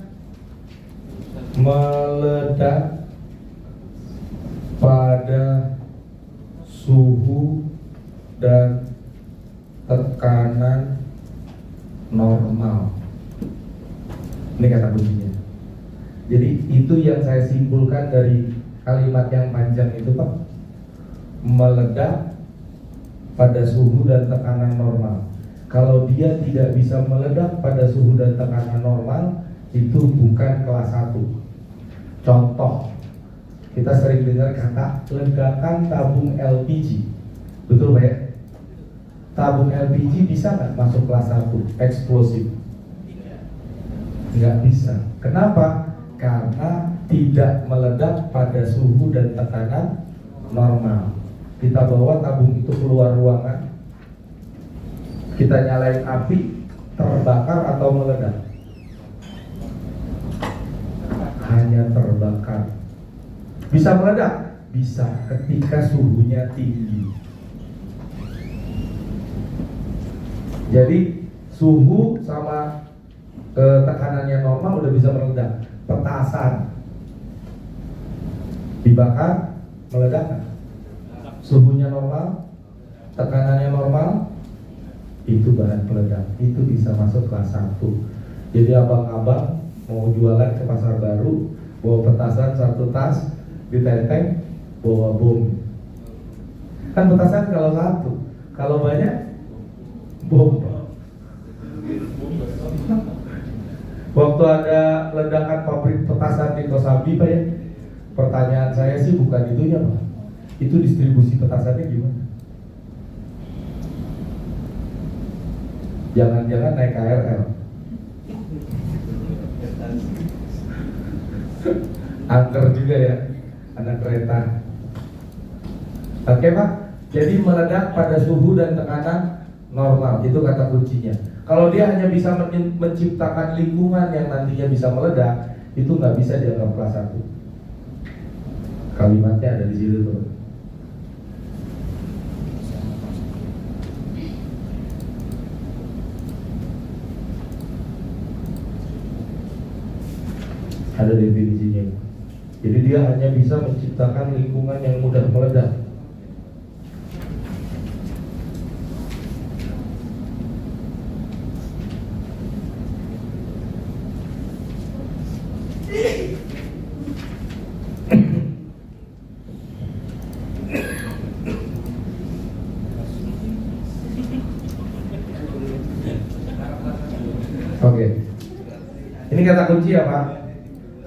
meledak pada suhu dan tekanan normal. Ini kata kuncinya. Jadi itu yang saya simpulkan dari kalimat yang panjang itu Pak. Meledak pada suhu dan tekanan normal. Kalau dia tidak bisa meledak pada suhu dan tekanan normal, itu bukan kelas 1. Contoh, kita sering dengar kata ledakan tabung LPG. Betul Pak ya? Tabung LPG bisa nggak masuk kelas 1? Eksplosif. Nggak bisa. Kenapa? Karena tidak meledak pada suhu dan tekanan normal. Kita bawa tabung itu keluar ruangan, kita nyalain api, terbakar atau meledak? Hanya terbakar. Bisa meledak? Bisa ketika suhunya tinggi. Jadi suhu sama tekanannya normal udah bisa meledak. Petasan dibakar, meledak kan? Suhunya normal, tekanannya normal, itu bahan peledak. Itu bisa masuk kelas 1. Jadi abang-abang mau jualan ke pasar baru, bawa petasan 1 tas, ditenteng, bawa bom. Kan petasan kalau 1, kalau banyak bom. Waktu ada ledakan pabrik petasan di Kosambi, Pak ya, pertanyaan saya sih bukan itunya, Pak. Itu distribusi petasannya gimana? Jangan-jangan naik KRL. Angker juga ya, anak kereta. Oke Pak, jadi meledak pada suhu dan tekanan normal, itu kata kuncinya. Kalau dia hanya bisa menciptakan lingkungan yang nantinya bisa meledak, itu nggak bisa dianggap kelas 1. Kalimatnya ada di situ tuh. Ada definisinya. Jadi dia hanya bisa menciptakan lingkungan yang mudah meledak. Oke. Ini kata kunci ya Pak.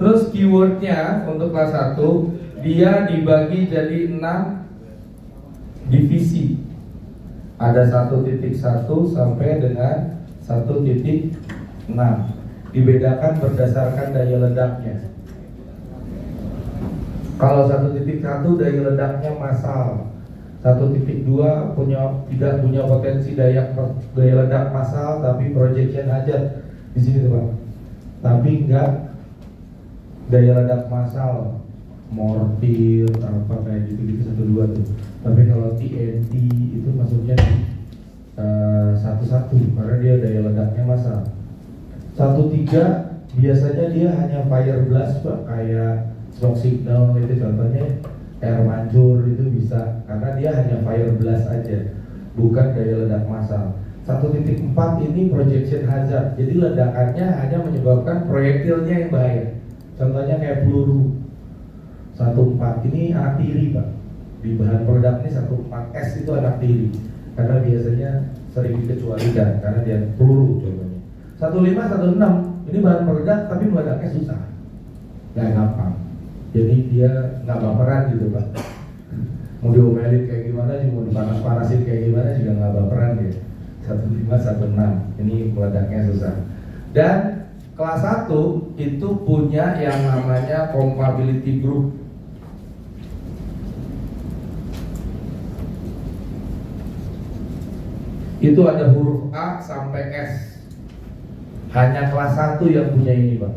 Terus keywordnya untuk kelas 1, dia dibagi jadi 6 divisi. Ada 1.1 sampai dengan 1.6. Dibedakan berdasarkan daya ledaknya. Kalau 1.1 daya ledaknya massal, 1.2 tidak punya potensi daya ledak massal tapi projection aja di sini tuh Pak. Tapi enggak daya ledak massal, mortir apa kayak gitu-gitu 1.2 tuh. Tapi kalau TNT itu masuknya di 1.1 karena dia daya ledaknya massal. 1.3 biasanya dia hanya fire blast Pak, kayak smoke signal itu contohnya, air mancur itu bisa karena dia hanya fire blast aja, bukan daya ledak massal. 1.4 ini projection hazard, jadi ledakannya hanya menyebabkan proyektilnya yang bahaya. Contohnya kayak peluru. 1.4 ini anak tiri Pak. Di bahan peledak ini 1.4S itu anak tiri, karena biasanya sering dikecualikan karena dia peluru contohnya. 1.5, 1.6 ini bahan peledak tapi meledaknya susah, nggak gampang. Jadi dia nggak baperan gitu Pak. Mau diomelin kayak gimana, mau dipanas-panasin kayak gimana juga nggak baperan dia. 1.5, 1.6 ini meledaknya susah. Dan kelas 1 itu punya yang namanya compatibility group. Itu ada huruf A sampai S. Hanya kelas 1 yang punya ini Pak,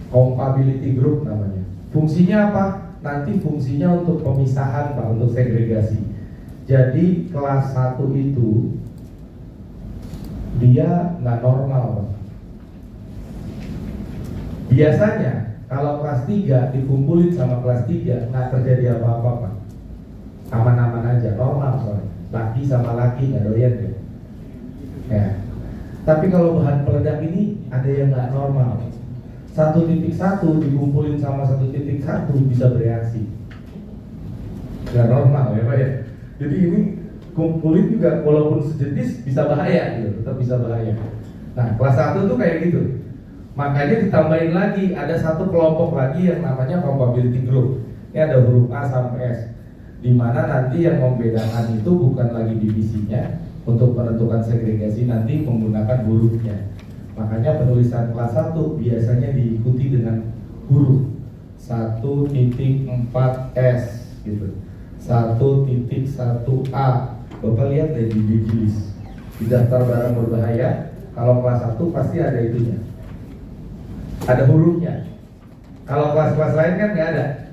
compatibility group namanya. Fungsinya apa? Nanti fungsinya untuk pemisahan Pak, untuk segregasi. Jadi kelas 1 itu dia nggak normal Pak. Biasanya kalau kelas 3 dikumpulin sama kelas 3 nggak terjadi apa-apa Pak. Aman-aman aja, normal soalnya. Laki sama laki nggak doyan deh. Ya. Tapi kalau bahan peledak ini ada yang nggak normal. 1.1 dikumpulin sama 1.1 bisa bereaksi. Nggak normal ya Pak ya. Jadi ini kumpulin juga walaupun sejenis bisa bahaya gitu, tetap bisa bahaya. Nah kelas 1 tuh kayak gitu. Makanya ditambahin lagi, ada satu kelompok lagi yang namanya compatibility group. Ini ada huruf A sampai S, dimana nanti yang membedakan itu bukan lagi divisinya. Untuk menentukan segregasi nanti menggunakan hurufnya. Makanya penulisan kelas 1 biasanya diikuti dengan huruf 1.4S gitu, 1.1A. Bapak lihat deh di Digilis, di daftar barang berbahaya, kalau kelas 1 pasti ada itunya, ada hurufnya. Kalau kelas-kelas lain kan nggak ada.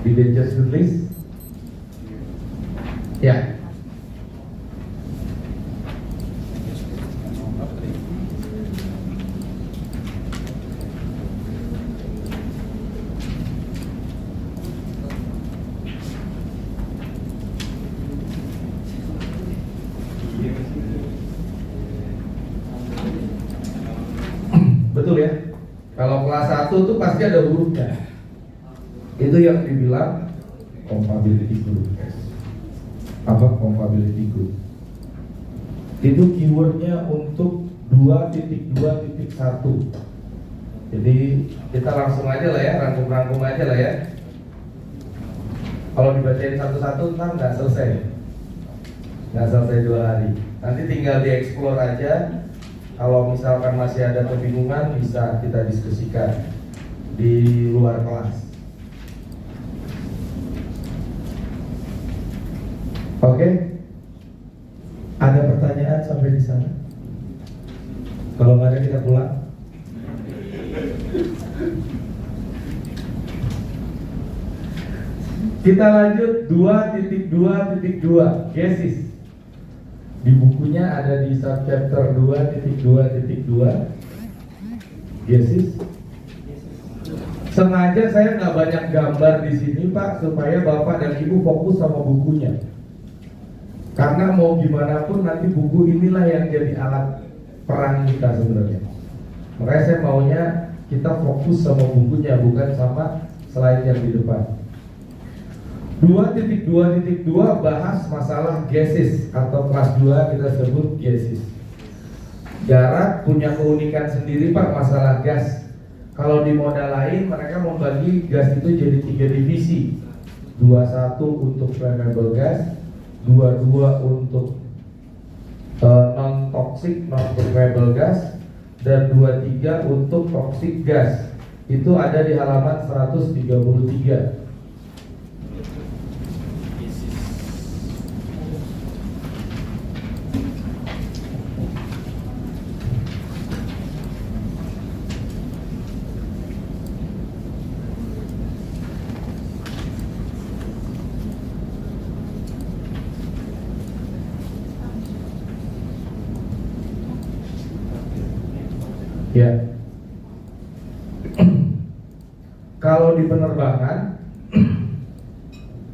Di dangerous list, ya. Betul ya. Kalau kelas 1 tuh pasti ada hurufnya. Itu yang dibilang compatibility group. Apa compatibility group? Itu keywordnya untuk 2.2.1. Jadi kita langsung aja lah ya, rangkum-rangkum aja lah ya. Kalau dibacain satu-satu kan nggak selesai 2 hari. Nanti tinggal dieksplor aja. Kalau misalkan masih ada kebingungan, bisa kita diskusikan di luar kelas. Oke? Ada pertanyaan sampai di sana? Kalau nggak ada kita pulang. Kita lanjut 2.2.2 Genesis. Di bukunya ada di subchapter 2.2.2 Genesis. Sengaja saya nggak banyak gambar di sini Pak, supaya Bapak dan Ibu fokus sama bukunya. Karena mau gimana pun nanti buku inilah yang jadi alat perang kita sebenarnya. Makanya saya maunya kita fokus sama bukunya, bukan sama slide yang di depan. 2.2.2 bahas masalah gases atau kelas 2 kita sebut gases. Darat punya keunikan sendiri Pak masalah gas. Kalau di modal lain mereka membagi gas itu jadi 3 divisi. 21 untuk flammable gas, 22 untuk non toxic non flammable gas, dan 23 untuk toxic gas. Itu ada di halaman 133. Ya. Kalau di penerbangan,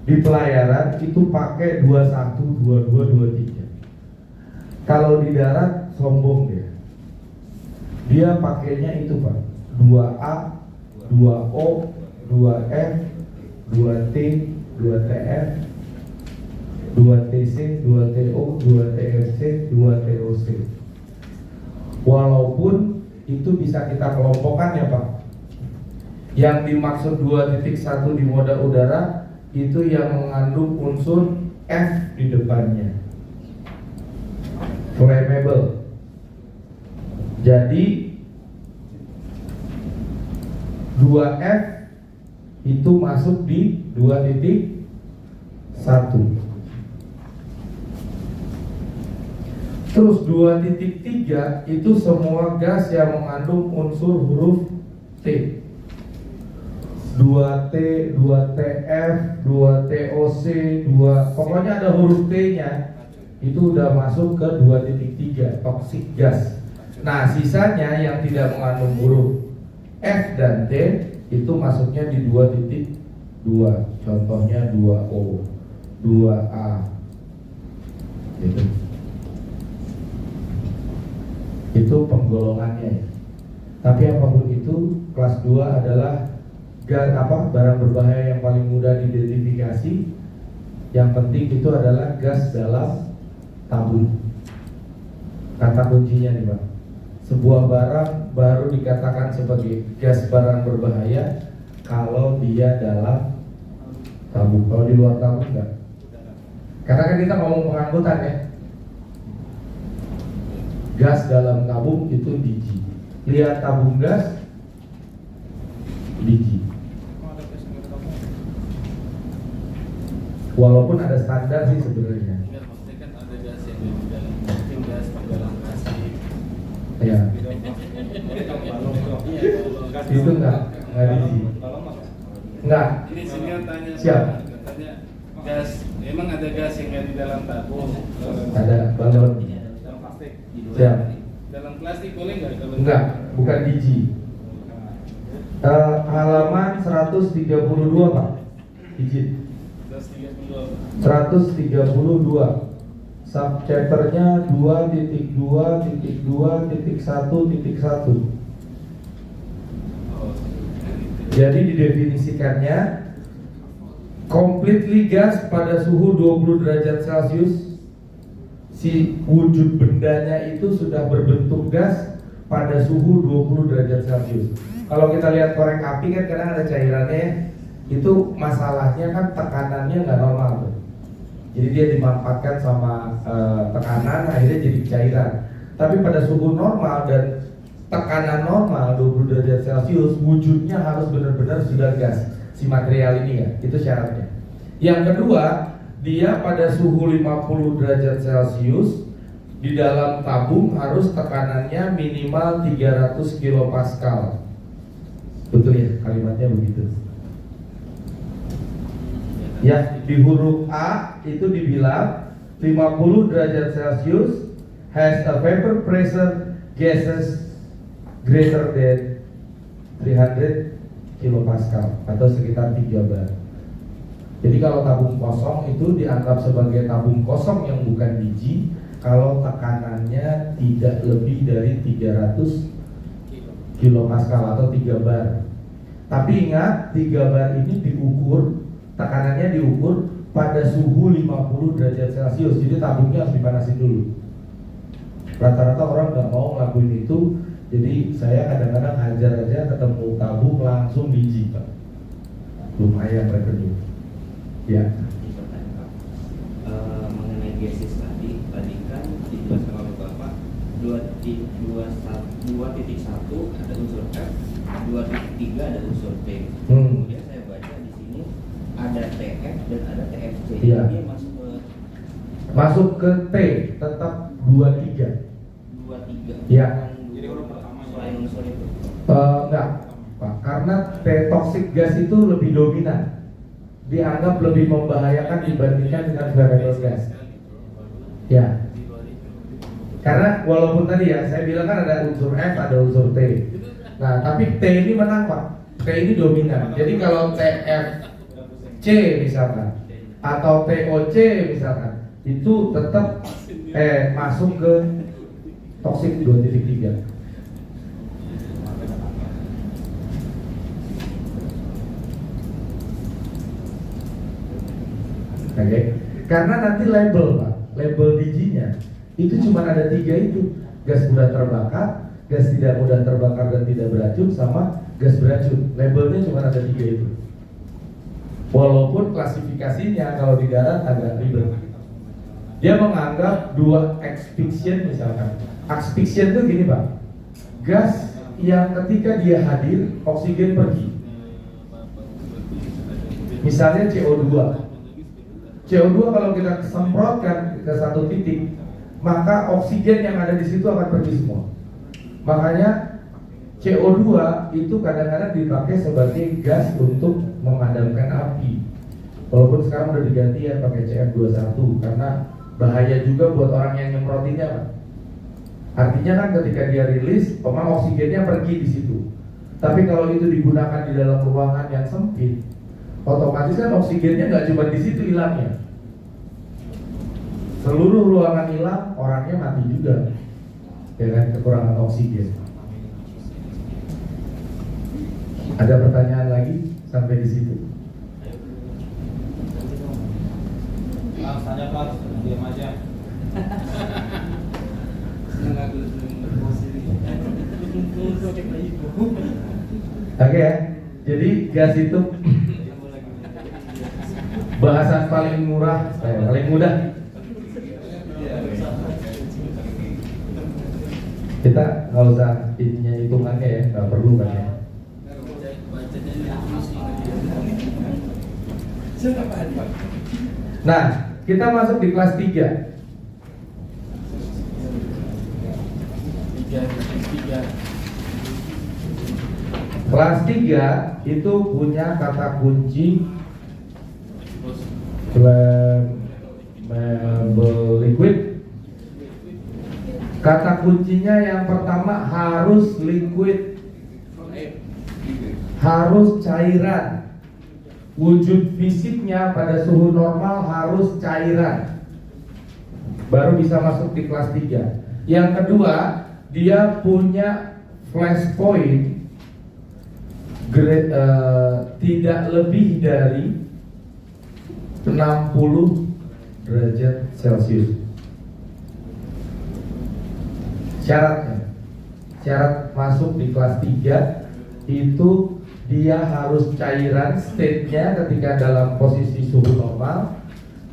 di pelayaran itu pakai 21, 22, 23. Kalau di darat sombong dia. Dia pakainya itu Pak, 2A, 2O, 2F, 2T, 2TF, 2TC, 2TO, 2TFC, 2TOC. Walaupun itu bisa kita kelompokkan ya Pak. Yang dimaksud 2.1 di moda udara itu yang mengandung unsur F di depannya, flammable. Jadi 2F itu masuk di 2.1. Terus 2.3 itu semua gas yang mengandung unsur huruf T. 2T, 2TF, 2TOC, 2, pokoknya ada huruf T-nya. Itu udah masuk ke 2.3 toxic gas. Nah, sisanya yang tidak mengandung huruf F dan T itu masuknya di 2.2. Contohnya 2O, 2A. Gitu. Itu penggolongannya. Tapi apapun itu, kelas 2 adalah barang berbahaya yang paling mudah diidentifikasi. Yang penting itu adalah gas dalam tabung. Kata kuncinya nih Pak, sebuah barang baru dikatakan sebagai gas barang berbahaya kalau dia dalam tabung. Kalau di luar tabung enggak. Karena kan kita ngomong pengangkutan ya. gas dalam tabung itu DG. Lihat tabung gas DG. Walaupun ada standar sih sebenarnya. Enggak, maksudnya kan ada gas yang di dalam, mungkin gas di dalam plastik. Ya. Itu enggak DG. Enggak. Ini sehingga tanya, Siap. katanya gas, emang ada gas yang nggak di dalam tabung? Ada balon. Dalam plastik. Siap. Dalam plastik boleh nggak? Kalau Enggak, bukan DG. Halaman 132 Pak. Izin. 132. Subchapternya 2.2.2.1.1. Jadi didefinisikannya completely gas pada suhu 20 derajat Celcius. Si wujud bendanya itu sudah berbentuk gas pada suhu 20 derajat Celcius. Kalau kita lihat korek api kan kadang ada cairannya, itu masalahnya kan tekanannya nggak normal tuh. Jadi dia dimanfaatkan sama tekanan, akhirnya jadi cairan. Tapi pada suhu normal dan tekanan normal 20 derajat Celcius, wujudnya harus benar-benar sudah gas si material ini ya, itu syaratnya. Yang kedua, dia pada suhu 50 derajat Celcius di dalam tabung harus tekanannya minimal 300 kilopascal. Betul ya kalimatnya begitu. Ya, di huruf A itu dibilang 50 derajat Celcius has a vapor pressure gases greater than 300 kilopascal atau sekitar 3 bar. Jadi kalau tabung kosong itu dianggap sebagai tabung kosong yang bukan DG kalau tekanannya tidak lebih dari 300 kilopascal atau 3 bar. Tapi ingat 3 bar ini diukur, tekanannya diukur pada suhu 50 derajat Celcius. Jadi tabungnya harus dipanasin dulu. Rata-rata orang nggak mau ngelakuin itu. Jadi saya kadang-kadang hajar aja ketemu tabung langsung DG Pak. Lumayan revenue. Ya. Mengenai gases tadi kan dijelaskan oleh Bapak 2.1 ada unsur F, 2.3 ada unsur P. Kemudian saya baca di sini ada TF dan ada TFC. Iya. Dia Masuk ke T tetap 23. 2.3. Iya. Jadi huruf pertamanya. Selain unsur itu. Enggak Pak, karena T toxic gas itu lebih dominan. Dianggap lebih membahayakan dibandingkan dengan variable gas. Ya. Karena walaupun tadi ya saya bilang kan ada unsur F, ada unsur T. Nah, tapi T ini menang Pak. T ini dominan. Jadi kalau TFC misalkan atau TOC misalkan itu tetap masuk ke toxic 2.3. Oke, karena nanti label Pak, label DG-nya itu cuma ada 3 itu, gas mudah terbakar, gas tidak mudah terbakar dan tidak beracun, sama gas beracun. Labelnya cuma ada 3 itu. Walaupun klasifikasinya kalau di darat agak ribet. Dia menganggap 2 extinction misalkan. Extinction itu gini Pak, gas yang ketika dia hadir oksigen pergi. Misalnya CO2. CO2 kalau kita semprotkan ke satu titik, maka oksigen yang ada di situ akan pergi semua. Makanya CO2 itu kadang-kadang dipakai sebagai gas untuk memadamkan api. Walaupun sekarang udah diganti ya pakai CF21 karena bahaya juga buat orang yang nyemprotinnya, Pak. Artinya kan ketika dia rilis, memang oksigennya pergi di situ. Tapi kalau itu digunakan di dalam ruangan yang sempit, otomatis kan oksigennya nggak cuma di situ hilangnya. Seluruh ruangan hilang, orangnya mati juga dengan kekurangan oksigen. Ada pertanyaan lagi sampai di situ? Pak, tanya Pak, diam aja. Oke ya. Jadi gas itu bahasan paling murah, paling mudah. Kita nggak usah ininya hitungannya ya, nggak perlu kan ya. Nah, kita masuk di kelas 3. Kelas 3 itu punya kata kunci flammable liquid. Kata kuncinya yang pertama harus liquid, harus cairan. Wujud fisiknya pada suhu normal harus cairan, baru bisa masuk di kelas 3. Yang kedua, dia punya flash point tidak lebih dari 60 derajat Celcius. Syaratnya, syarat masuk di kelas 3 itu dia harus cairan, state-nya ketika dalam posisi suhu normal,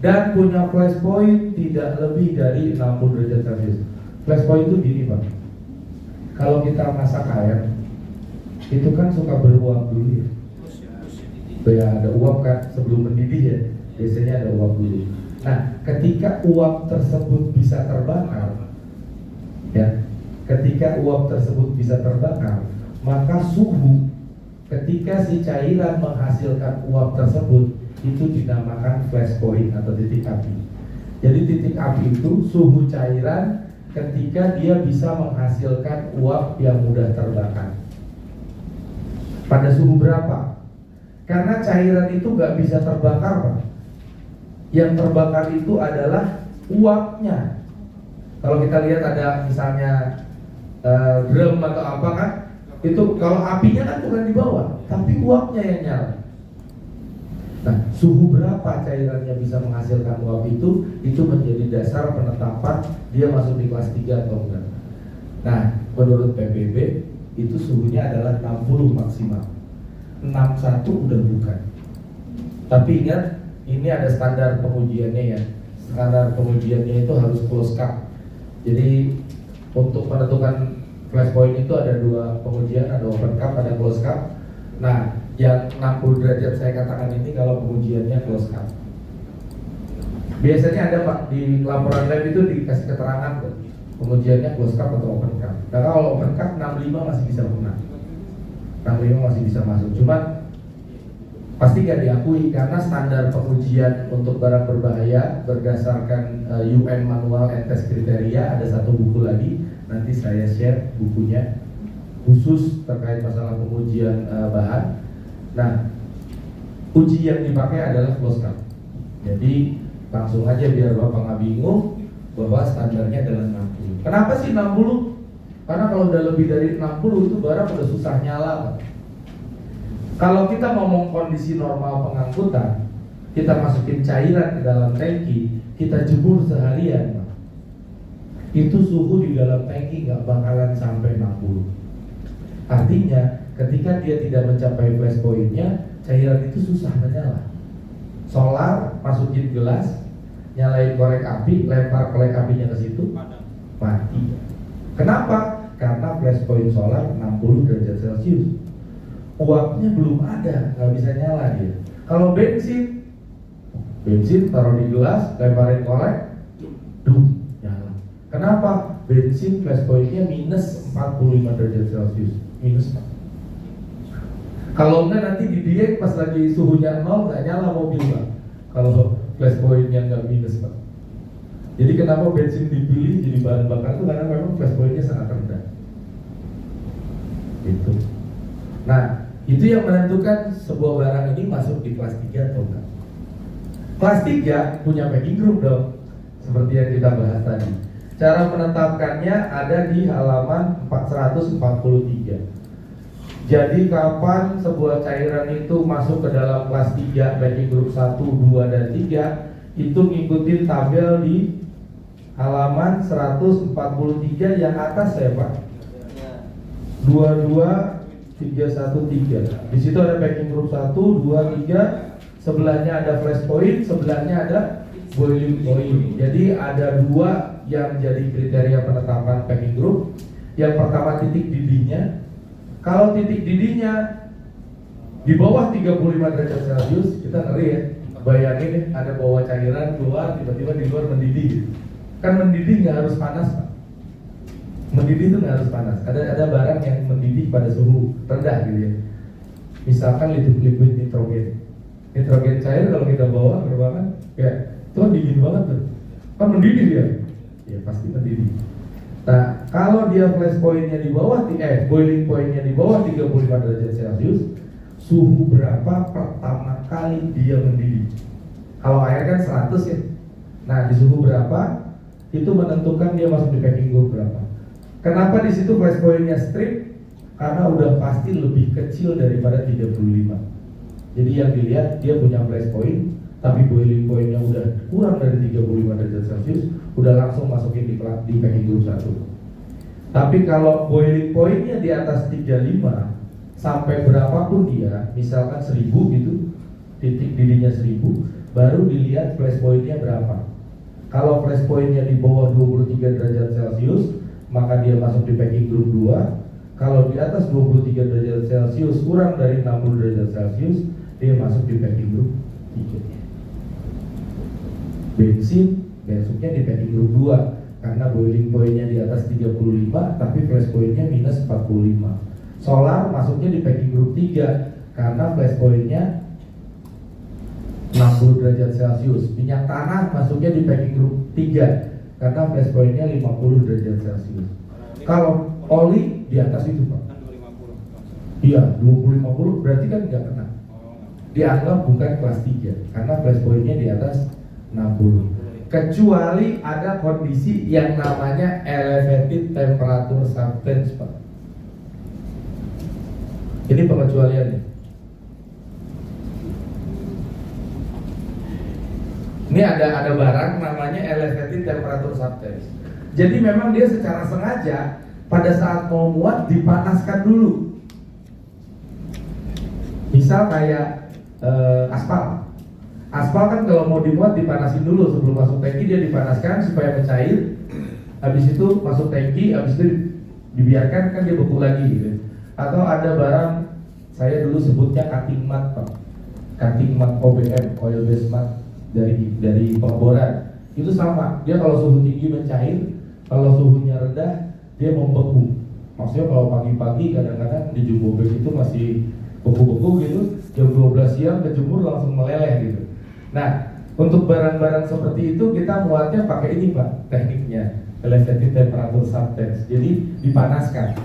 dan punya flash point tidak lebih dari 60 derajat Celcius. Flash point itu gini Pak, kalau kita masak air itu kan suka beruap dulu ya. Ya ada uap kan sebelum mendidih ya, biasanya ada uap dulu. Nah, ketika uap tersebut bisa terbakar, ya, ketika uap tersebut bisa terbakar, maka suhu ketika si cairan menghasilkan uap tersebut itu dinamakan flash point atau titik api. Jadi titik api itu suhu cairan ketika dia bisa menghasilkan uap yang mudah terbakar. Pada suhu berapa? Karena cairan itu nggak bisa terbakar Pak. Yang terbakar itu adalah uapnya. Kalau kita lihat ada misalnya drum atau apa kan, itu kalau apinya kan bukan di bawah, tapi uapnya yang nyala. Nah, suhu berapa cairannya bisa menghasilkan uap itu menjadi dasar penetapan dia masuk di kelas 3 atau enggak. Nah, menurut PBB itu suhunya adalah 60 maksimal. 61 udah bukan. Tapi ingat, ini ada standar pengujiannya ya. Standar pengujiannya itu harus close cup. Jadi untuk menentukan flash point itu ada 2 pengujian, ada open cup, ada close cup. Nah, yang 60 derajat saya katakan ini kalau pengujiannya close cup. Biasanya ada Pak di laporan lab itu dikasih keterangan tuh, pengujiannya close cup atau open cup. Karena kalau open cup 65 masih bisa menang, 65 masih bisa masuk. Cuma pasti gak diakui karena standar pengujian untuk barang berbahaya berdasarkan UN Manual and Test Kriteria. Ada satu buku lagi, nanti saya share bukunya khusus terkait masalah pengujian bahan. Nah, uji yang dipakai adalah close cup. Jadi langsung aja biar Bapak nggak bingung bahwa standarnya adalah 60. Kenapa sih 60? Karena kalau udah lebih dari 60 itu barang udah susah nyala Pak. Kalau kita ngomong kondisi normal pengangkutan, kita masukin cairan ke dalam tangki, kita jemur seharian Pak, itu suhu di dalam tangki nggak bakalan sampai 60. Artinya ketika dia tidak mencapai flash point-nya, cairan itu susah menyala. Solar masukin gelas, nyalain korek api, lempar korek apinya ke situ, mati. Kenapa? Karena flash point solar 60 derajat Celcius. Uapnya belum ada, nggak bisa nyala dia. Kalau bensin taruh di gelas, lemparin korek, nyala. Kenapa? Bensin flash point-nya minus 45 derajat Celcius, minus Pak. Kalau enggak nanti di diet pas lagi suhunya 0 nggak nyala mobil Pak. Kalau flash point-nya nggak minus Pak. Jadi kenapa bensin dipilih jadi bahan bakar itu karena memang flash point-nya sangat rendah. Itu. Nah, itu yang menentukan sebuah barang ini masuk di kelas 3 atau enggak. Kelas 3 punya packing group dong, seperti yang kita bahas tadi. Cara menetapkannya ada di halaman 443. Jadi kapan sebuah cairan itu masuk ke dalam kelas 3 packing group 1, 2, dan 3 itu ngikutin tabel di halaman 143 yang atas ya Pak. 22 313. Di situ ada packing group 1, 2, 3. Sebelahnya ada flash point, sebelahnya ada boiling point. Jadi ada 2 yang jadi kriteria penetapan packing group. Yang pertama titik didihnya. Kalau titik didihnya di bawah 35 derajat Celcius, kita ngeri ya. Bayangin ya, ada bawa cairan keluar, tiba-tiba di luar mendidih gitu. Kan mendidih nggak harus panas, Pak. Mendidih itu nggak harus panas. Ada barang yang mendidih pada suhu rendah gitu ya. Misalkan liquid nitrogen. Nitrogen cair kalau kita bawa ke ruangan, ya itu kan dingin banget tuh. Kan mendidih dia. Ya pasti mendidih. Nah, kalau dia flash point-nya di bawah boiling point-nya di bawah 35 derajat Celcius, suhu berapa pertama kali dia mendidih? Kalau air kan 100 ya. Nah, di suhu berapa itu menentukan dia masuk di packing group berapa. Kenapa di situ flash point-nya strip? Karena udah pasti lebih kecil daripada 35. Jadi yang dilihat dia punya flash point, tapi boiling point-nya udah kurang dari 35 derajat Celcius, udah langsung masukin di packing group 1. Tapi kalau boiling point-nya di atas 35 sampai berapapun dia, misalkan 1000 gitu, titik didihnya 1000, baru dilihat flash point-nya berapa. Kalau flash point-nya di bawah 23 derajat Celcius, maka dia masuk di packing group 2. Kalau di atas 23 derajat Celcius kurang dari 60 derajat Celcius, dia masuk di packing group 3. Bensin masuknya di packing group 2 karena boiling point-nya di atas 35 tapi flash point-nya minus 45. Solar masuknya di packing group 3 karena flash point-nya 60 derajat Celcius. Minyak tanah masuknya di packing group 3 karena flash point-nya 50 derajat Celcius. Kalau oli di atas itu, Pak. Kan 250. Iya, 250 berarti kan nggak kena. Oh, Dianggap bukan kelas 3 karena flash point-nya di atas 60. Kecuali ada kondisi yang namanya elevated temperature substance, Pak. Ini pengecualiannya. Ini ada barang namanya elevated temperature substance. Jadi memang dia secara sengaja pada saat mau muat dipanaskan dulu. Misal kayak aspal. Aspal kan kalau mau dimuat dipanasin dulu sebelum masuk tangki, dia dipanaskan supaya mencair. Habis itu masuk tangki, habis itu dibiarkan kan dia beku lagi gitu. Atau ada barang saya dulu sebutnya cutting mat, Pak. Cutting mat OBM, oil based mat dari pengeboran. Itu sama, dia kalau suhu tinggi mencair, kalau suhunya rendah dia membeku. Maksudnya kalau pagi-pagi kadang-kadang di jumbo bag itu masih beku-beku gitu, jam 12 siang kejemur langsung meleleh gitu. Nah, untuk barang-barang seperti itu kita muatnya pakai ini, Pak, tekniknya elevated temperature substance. Jadi dipanaskan.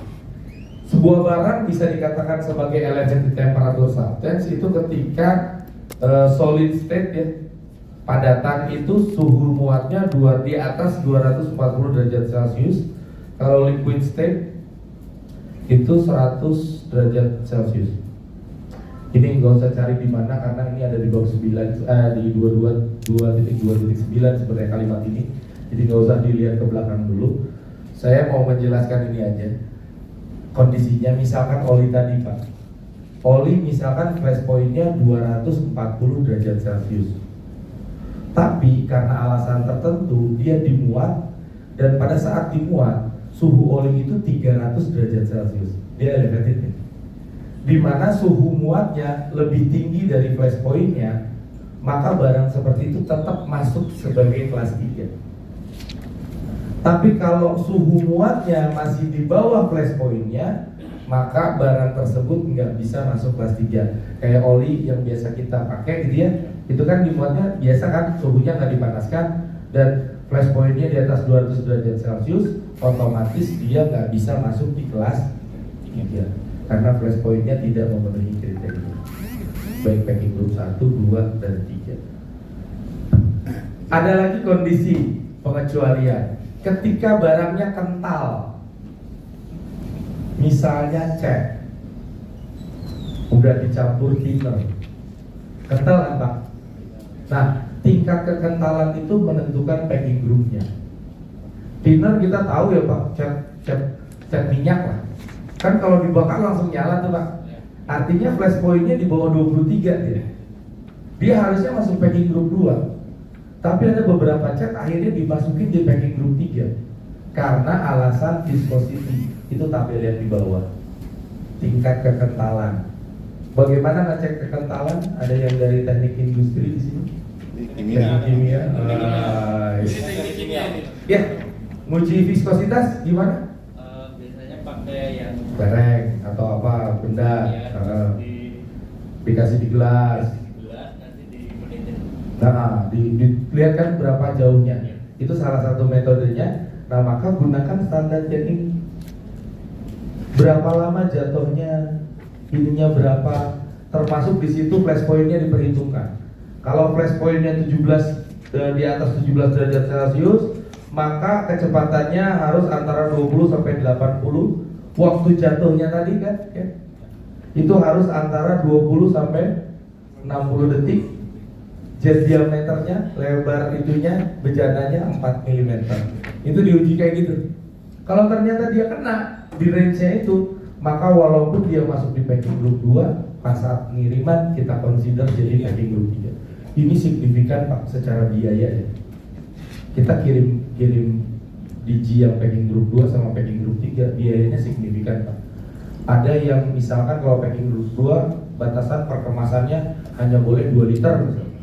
Sebuah barang bisa dikatakan sebagai elevated temperature substance itu ketika solid state ya, padatan itu suhu muatnya di atas 240 derajat Celcius. Kalau liquid state itu 100 derajat Celcius. Ini nggak usah cari di mana karena ini ada di bab 9 di 22.2.9 sebenarnya kalimat ini. Jadi nggak usah dilihat ke belakang dulu. Saya mau menjelaskan ini aja. Kondisinya misalkan oli tadi, Pak. Oli misalkan flash point-nya 240 derajat Celcius. Tapi karena alasan tertentu dia dimuat, dan pada saat dimuat suhu oli itu 300 derajat Celcius. Dia elevated, di mana suhu muatnya lebih tinggi dari flash point-nya, maka barang seperti itu tetap masuk sebagai kelas 3. Tapi kalau suhu muatnya masih di bawah flash point-nya, maka barang tersebut nggak bisa masuk kelas 3. Kayak oli yang biasa kita pakai gitu ya, itu kan dimuatnya biasa kan, suhunya nggak dipanaskan dan flash point-nya di atas 200 derajat Celcius, otomatis dia nggak bisa masuk di kelas 3 karena flash point-nya tidak memenuhi kriteria baik packing group 1, 2, dan 3. Ada lagi kondisi pengecualian ketika barangnya kental. Misalnya cat udah dicampur thinner, kental kan, Pak? Nah, tingkat kekentalan itu menentukan packing groupnya. Thinner kita tahu ya, Pak, cat minyak lah. Kan kalau dibakar langsung nyala tuh, Pak. Artinya flash point-nya di bawah 23 dia. Dia harusnya masuk packing group 2. Tapi ada beberapa cat akhirnya dimasukin di packing group 3 karena alasan viscosity. itu tabel yang di bawah. Tingkat kekentalan. Bagaimana ngecek kekentalan? Ada yang dari teknik industri di sini? Kimia. Kimia. Ini teknik kimia nih. Ya, nguji viskositas gimana? Biasanya pakai yang Bereng atau apa benda dikasih di gelas. gelas nanti dimenitkan. Nah, dilihat kan berapa jauhnya. Itu salah satu metodenya. Nah, maka gunakan standar yang ini. Berapa lama jatuhnya, ininya berapa, termasuk di situ flash point-nya diperhitungkan. Kalau flash point-nya 17 di atas 17 derajat Celcius, maka kecepatannya harus antara 20 sampai 80. Waktu jatuhnya tadi kan, ya, itu harus antara 20 sampai 60 detik. Jet diameternya, lebar itunya, bejananya 4 mm. Itu diuji kayak gitu. Kalau ternyata dia kena di range-nya itu, maka walaupun dia masuk di packing group 2, pas saat pengiriman kita consider jadi packing group 3. Ini signifikan Pak secara biaya ya. Kita kirim DG yang packing group 2 sama packing group 3, biayanya signifikan Pak. Ada yang misalkan kalau packing group 2 batasan perkemasannya hanya boleh 2 liter misalnya.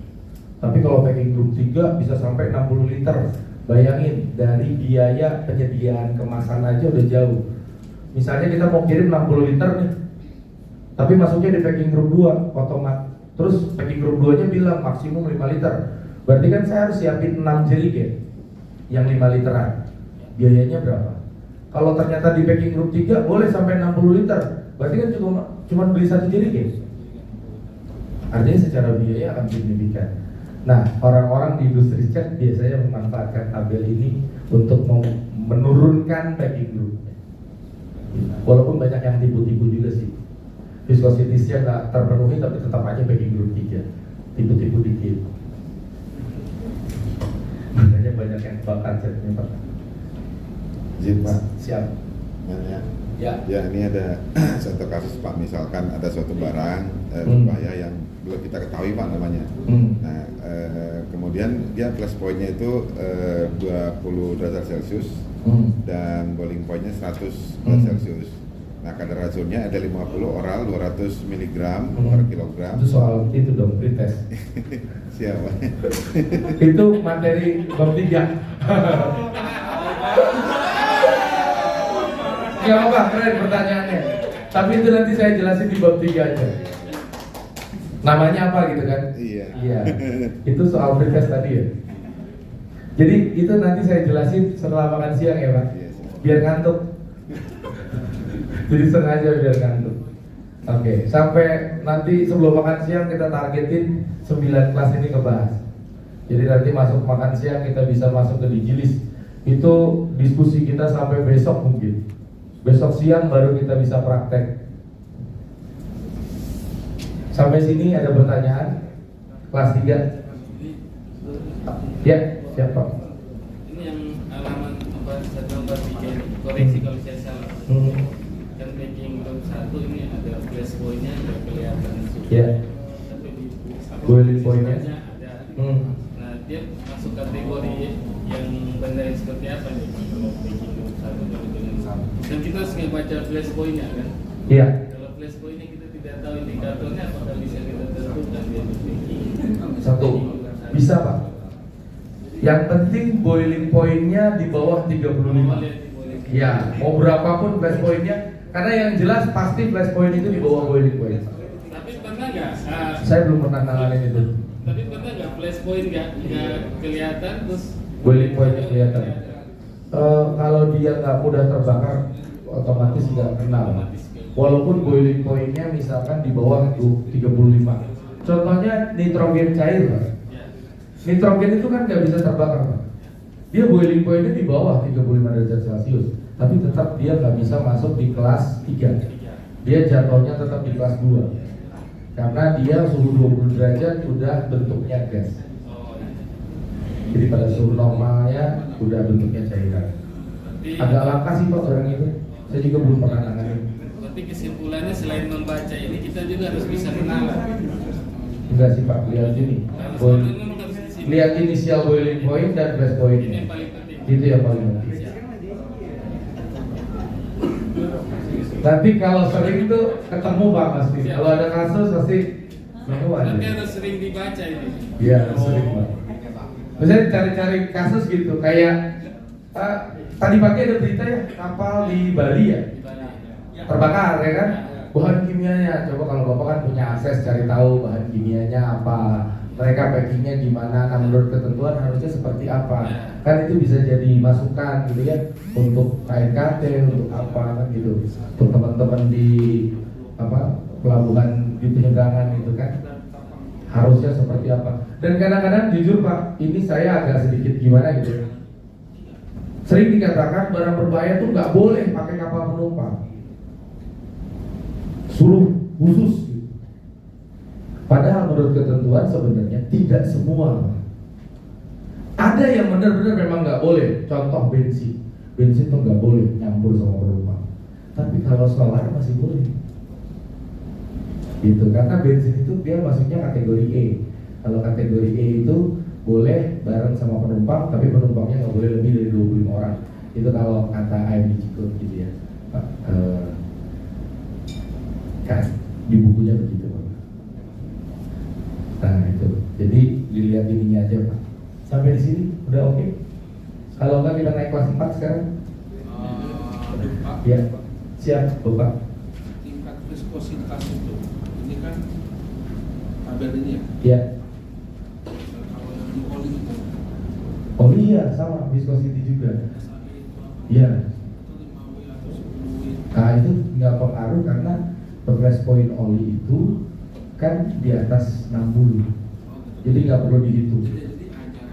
Tapi kalau packing group 3 bisa sampai 60 liter. Bayangin, dari biaya penyediaan kemasan aja udah jauh. Misalnya kita mau kirim 60 liter nih, tapi masuknya di packing group 2 otomatis. Terus packing group 2-nya bilang maksimum 5 liter. Berarti kan saya harus siapin 6 jerigen yang 5 literan. Biayanya berapa? Kalau ternyata di packing group 3 boleh sampai 60 liter. Berarti kan cuma beli 1 jerigen. Artinya secara biaya akan signifikan. Nah, orang-orang di industri cat biasanya memanfaatkan tabel ini untuk menurunkan packing group. Walaupun banyak yang tipu-tipu juga sih. Viscosity-nya nggak terpenuhi tapi tetap aja packing group 3. Tipu-tipu dikit. Makanya banyak yang bakar catnya Pak. Izin Pak. Siap. Nanya. Ya. Ya, ini ada satu kasus Pak, misalkan ada suatu barang berbahaya yang belum kita ketahui Pak namanya. Nah, kemudian dia flash point-nya itu 20 derajat Celcius dan boiling point-nya 100 derajat Celcius. Nah, kadar racunnya ada 50 oral 200 mg per kilogram. Itu soal itu dong, pretest. Siapa? Itu materi bab 3. Gak apa, keren pertanyaannya. Tapi itu nanti saya jelasin di bab 3 aja. Namanya apa gitu kan? Iya. Iya. Itu soal pretest tadi ya. Jadi itu nanti saya jelasin setelah makan siang ya Pak. Iya, Biar ngantuk. Jadi sengaja biar ngantuk. Oke, sampai nanti sebelum makan siang kita targetin 9 kelas ini kebahas. Jadi nanti masuk makan siang kita bisa masuk ke Digilis. Itu diskusi kita sampai besok mungkin. Besok siang baru kita bisa praktek. Sampai sini ada pertanyaan? Kelas 3? Ya, siapa? Ini yang halaman 4 koreksi kalau saya salah. Kan packing group 1 ini ada flash point-nya nggak kelihatan suhu. Ya. Tapi di Boiling point-nya ada. Nah, dia masuk kategori yang benda yang seperti apa nih kalau packing group 1 kalau dengan sama. Dan kita harus ngebaca flash point-nya kan. Iya. Kalau flash point-nya kita tidak tahu indikatornya, apakah bisa kita tentukan dia packing. Satu. Bisa Pak. Yang penting boiling point-nya di bawah 35. Ya, mau berapapun flash point-nya. Karena yang jelas pasti flash point itu di bawah boiling point. Tapi pernah nggak? Saya belum pernah nanganin itu. Tapi pernah nggak flash point nggak kelihatan terus Boiling point kelihatan. Kalau dia nggak mudah terbakar, otomatis nggak kenal. Walaupun boiling point-nya misalkan di bawah 35. Contohnya nitrogen cair, Pak. Nitrogen itu kan nggak bisa terbakar, Pak. Dia boiling point-nya di bawah 35 derajat Celcius, tapi tetap dia nggak bisa masuk di kelas 3. Dia jatuhnya tetap di kelas 2. Karena dia suhu 20 derajat udah bentuknya gas. Jadi pada suhu normalnya udah bentuknya cairan. Agak langka sih Pak orang itu. Saya juga belum pernah nanganin. Berarti kesimpulannya selain membaca ini kita juga harus bisa mengalah. Enggak sih Pak, lihat ini. Lihat inisial boiling point dan flash point. Ini yang paling penting. Itu yang paling penting. Nanti kalau sering tuh ketemu Pak pasti. Kalau ada kasus pasti ketemu aja. Nanti harus sering dibaca ini. Iya, sering Pak. Misalnya cari-cari kasus gitu, kayak tadi pagi ada berita ya kapal di Bali ya Di Bali. terbakar ya kan, bahan kimianya. Coba kalau Bapak kan punya akses cari tahu bahan kimianya apa, mereka packingnya gimana, nah menurut ketentuan harusnya seperti apa, kan itu bisa jadi masukan gitu ya untuk KNKT, untuk apa kan gitu, untuk teman-teman di apa pelabuhan di penyeberangan itu kan harusnya seperti apa. Dan kadang-kadang jujur Pak, ini saya agak sedikit gimana gitu, sering dikatakan barang berbahaya tuh nggak boleh pakai kapal penumpang, suruh khusus gitu. Padahal menurut ketentuan sebenarnya tidak semua. Ada yang benar-benar memang nggak boleh. Contoh bensin tuh nggak boleh nyampur sama penumpang. Tapi kalau solar masih boleh. Gitu, karena bensin itu dia masuknya kategori E. Kalau kategori E itu boleh bareng sama penumpang, tapi penumpangnya nggak boleh lebih dari 25 orang. Itu kalau kata AMD Cikut gitu ya, Pak. Kan di bukunya begitu Pak. Nah itu, jadi dilihat ininya aja Pak. Sampai di sini udah oke? Kalau enggak kita naik kelas 4 sekarang? Pak, Ya, siap Bapak. tingkat viskositas itu, ini kan tabel ini ya. Ya. Kalau yang di oli itu, Oh iya, sama viscosity juga. SAE itu apa? Iya. Itu 5W atau 10W. Nah itu nggak pengaruh karena flash point oli itu kan di atas 60, Oh, gitu. jadi nggak perlu dihitung. Jadi hanya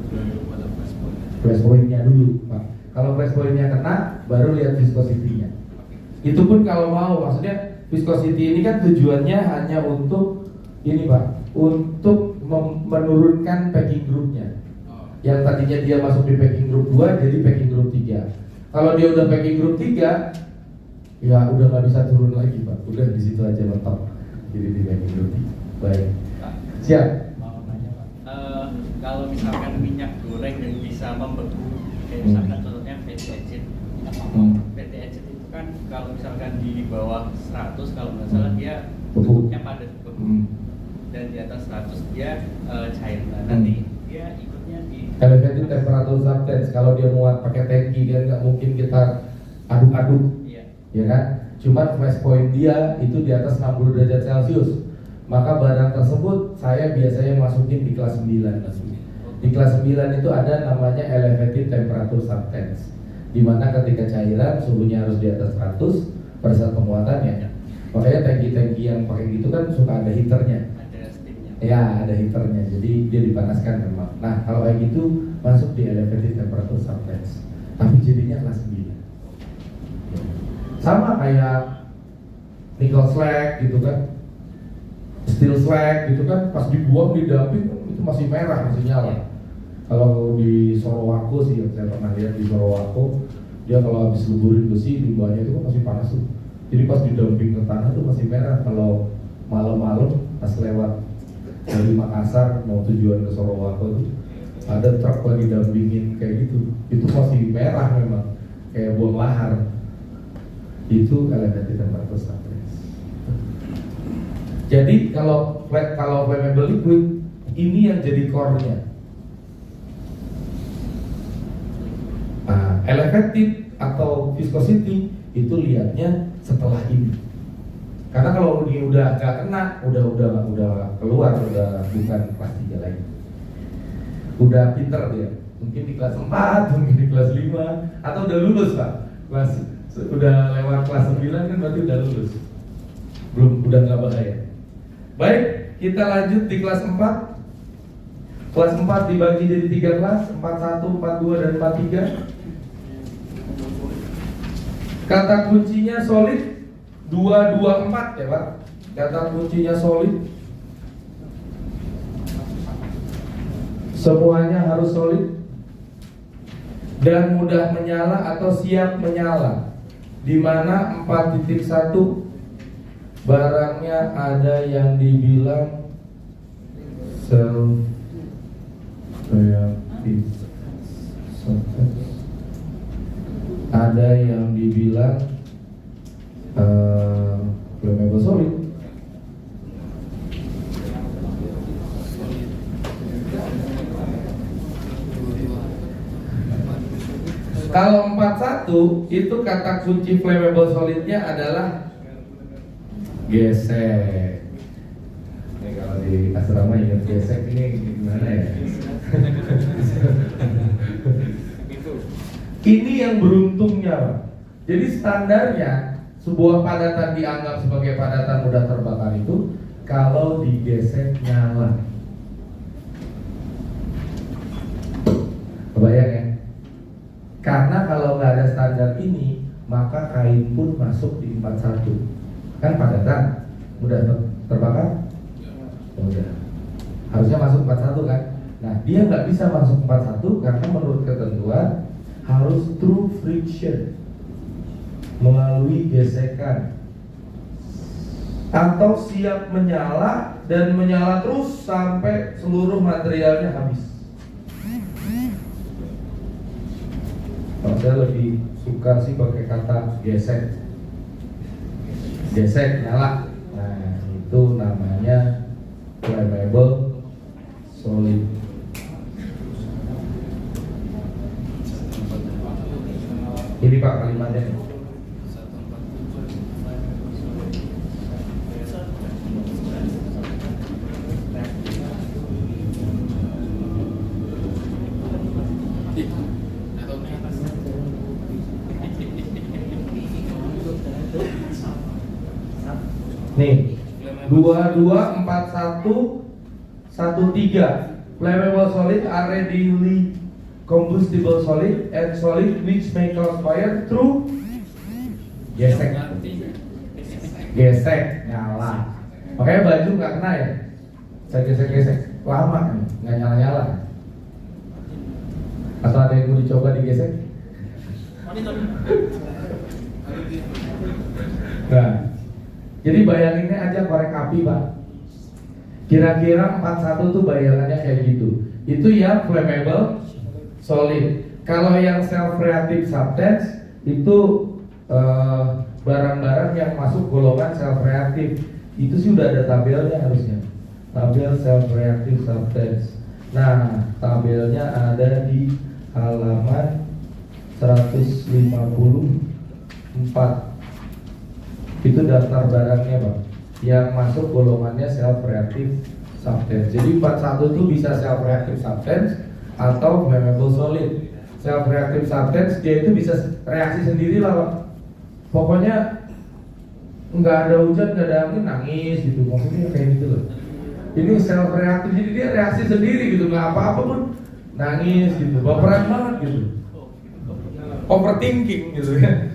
bergantung pada flash point. Flash pointnya dulu Pak. Kalau flash pointnya kena, baru lihat viscosity-nya. Itu pun kalau mau, maksudnya viscosity ini kan tujuannya hanya untuk ini Pak, untuk menurunkan packing groupnya. Oh, Yang tadinya dia masuk di packing group 2 jadi packing group 3. Kalau dia udah packing group 3, ya udah nggak bisa turun lagi Pak. Udah di situ aja mentok. Jadi di packing group 3. Baik. Siap. Kalau misalkan minyak goreng yang bisa membeku, kayak misalkan contohnya fatty acid. Fatty acid itu kan kalau misalkan di bawah 100 kalau nggak salah dia Beku. bentuknya padat beku. Dan di atas 100 dia cair. Nah, nanti dia ikutnya di Elevated temperature substance. Kalau dia muat pakai tangki, dia nggak mungkin kita aduk-aduk, iya. ya kan? Cuman flash point dia itu di atas 60 derajat Celcius. Maka barang tersebut saya biasanya masukin di kelas 9. Di kelas 9 itu ada namanya elevated temperature substance, di mana ketika cairan suhunya harus di atas 100 pada saat penguatannya. Makanya tangki-tangki yang pakai gitu kan suka ada heaternya. Ada steamnya. Ya, ada heaternya, jadi dia dipanaskan memang. Nah, kalau kayak gitu masuk di elevated temperature substance, tapi jadinya kelas 9. Sama kayak nickel slag gitu kan, steel slag gitu kan, pas dibuang di dumping itu masih merah, masih nyala. Kalau di Sorowako sih, yang saya pernah lihat di Sorowako, dia kalau habis luburin besi, limbahnya itu kan masih panas tuh. Jadi pas di dumping ke tanah tuh masih merah. Kalau malam-malam pas lewat dari Makassar mau tujuan ke Sorowako tuh, ada truk lagi dampingin kayak gitu, itu masih merah memang, kayak buang lahar. Itu elevated temperature substance. Jadi kalau flammable liquid ini yang jadi core-nya. Nah, elevated atau viscosity itu lihatnya setelah ini. Karena kalau ini udah gak kena, udah keluar, udah bukan kelas 3 lagi. Udah pinter dia. Mungkin di kelas 4, mungkin di kelas 5, atau udah lulus Pak. Udah lewat kelas 9 kan berarti udah lulus. Udah gak bahaya. Baik, kita lanjut di kelas 4. Kelas 4 dibagi jadi 3 kelas, 41, 42, dan 43. Kata kuncinya solid 224 ya Pak. Kata kuncinya solid. Semuanya harus solid dan mudah menyala atau siap menyala. Di mana 4.1 barangnya ada yang dibilang self reactive substance, ada yang dibilang Flammable solid. Kalau 41 itu kata kunci flammable solidnya adalah gesek. Ini kalau di asrama ingat gesek ini gimana ya? Ini yang beruntungnya, Pak. Jadi standarnya sebuah padatan dianggap sebagai padatan mudah terbakar itu kalau digesek nyala. Kebayang ya? Karena kalau nggak ada standar ini, maka kain pun masuk di 41. Kan padatan mudah terbakar? Mudah. Harusnya masuk 41 kan? Nah, dia nggak bisa masuk 41 karena menurut ketentuan harus through friction, melalui gesekan, atau siap menyala dan menyala terus sampai seluruh materialnya habis. Kalau saya lebih suka sih pakai kata gesek, gesek nyala. Nah, itu namanya flammable solid. Ini Pak kalimatnya nih. Nih 224113 flammable solid are readily combustible solid and solid which may cause fire through gesek. Gesek nyala. Makanya baju nggak kena ya. Saya gesek-gesek lama nih nggak nyala-nyala. Atau ada yang mau dicoba digesek? Nah, jadi bayanginnya aja korek api Pak. Kira-kira 41 tuh bayangannya kayak gitu. Itu yang flammable solid. Kalau yang self-reactive substance itu barang-barang yang masuk golongan self-reactive. Itu sih udah ada tabelnya harusnya. Tabel self-reactive substance. Nah, tabelnya ada di halaman 154. Itu daftar barangnya Pak, yang masuk golongannya self-reactive substance. Jadi 41 itu bisa self-reactive substance atau flammable solid. Self-reactive substance dia itu bisa reaksi sendiri lah Pak. Pokoknya nggak ada hujan, nggak ada angin, nangis gitu. Maksudnya kayak gitu loh. Ini self-reactive, jadi dia reaksi sendiri gitu, nggak apa-apa pun nangis gitu, baperan banget gitu, overthinking gitu ya.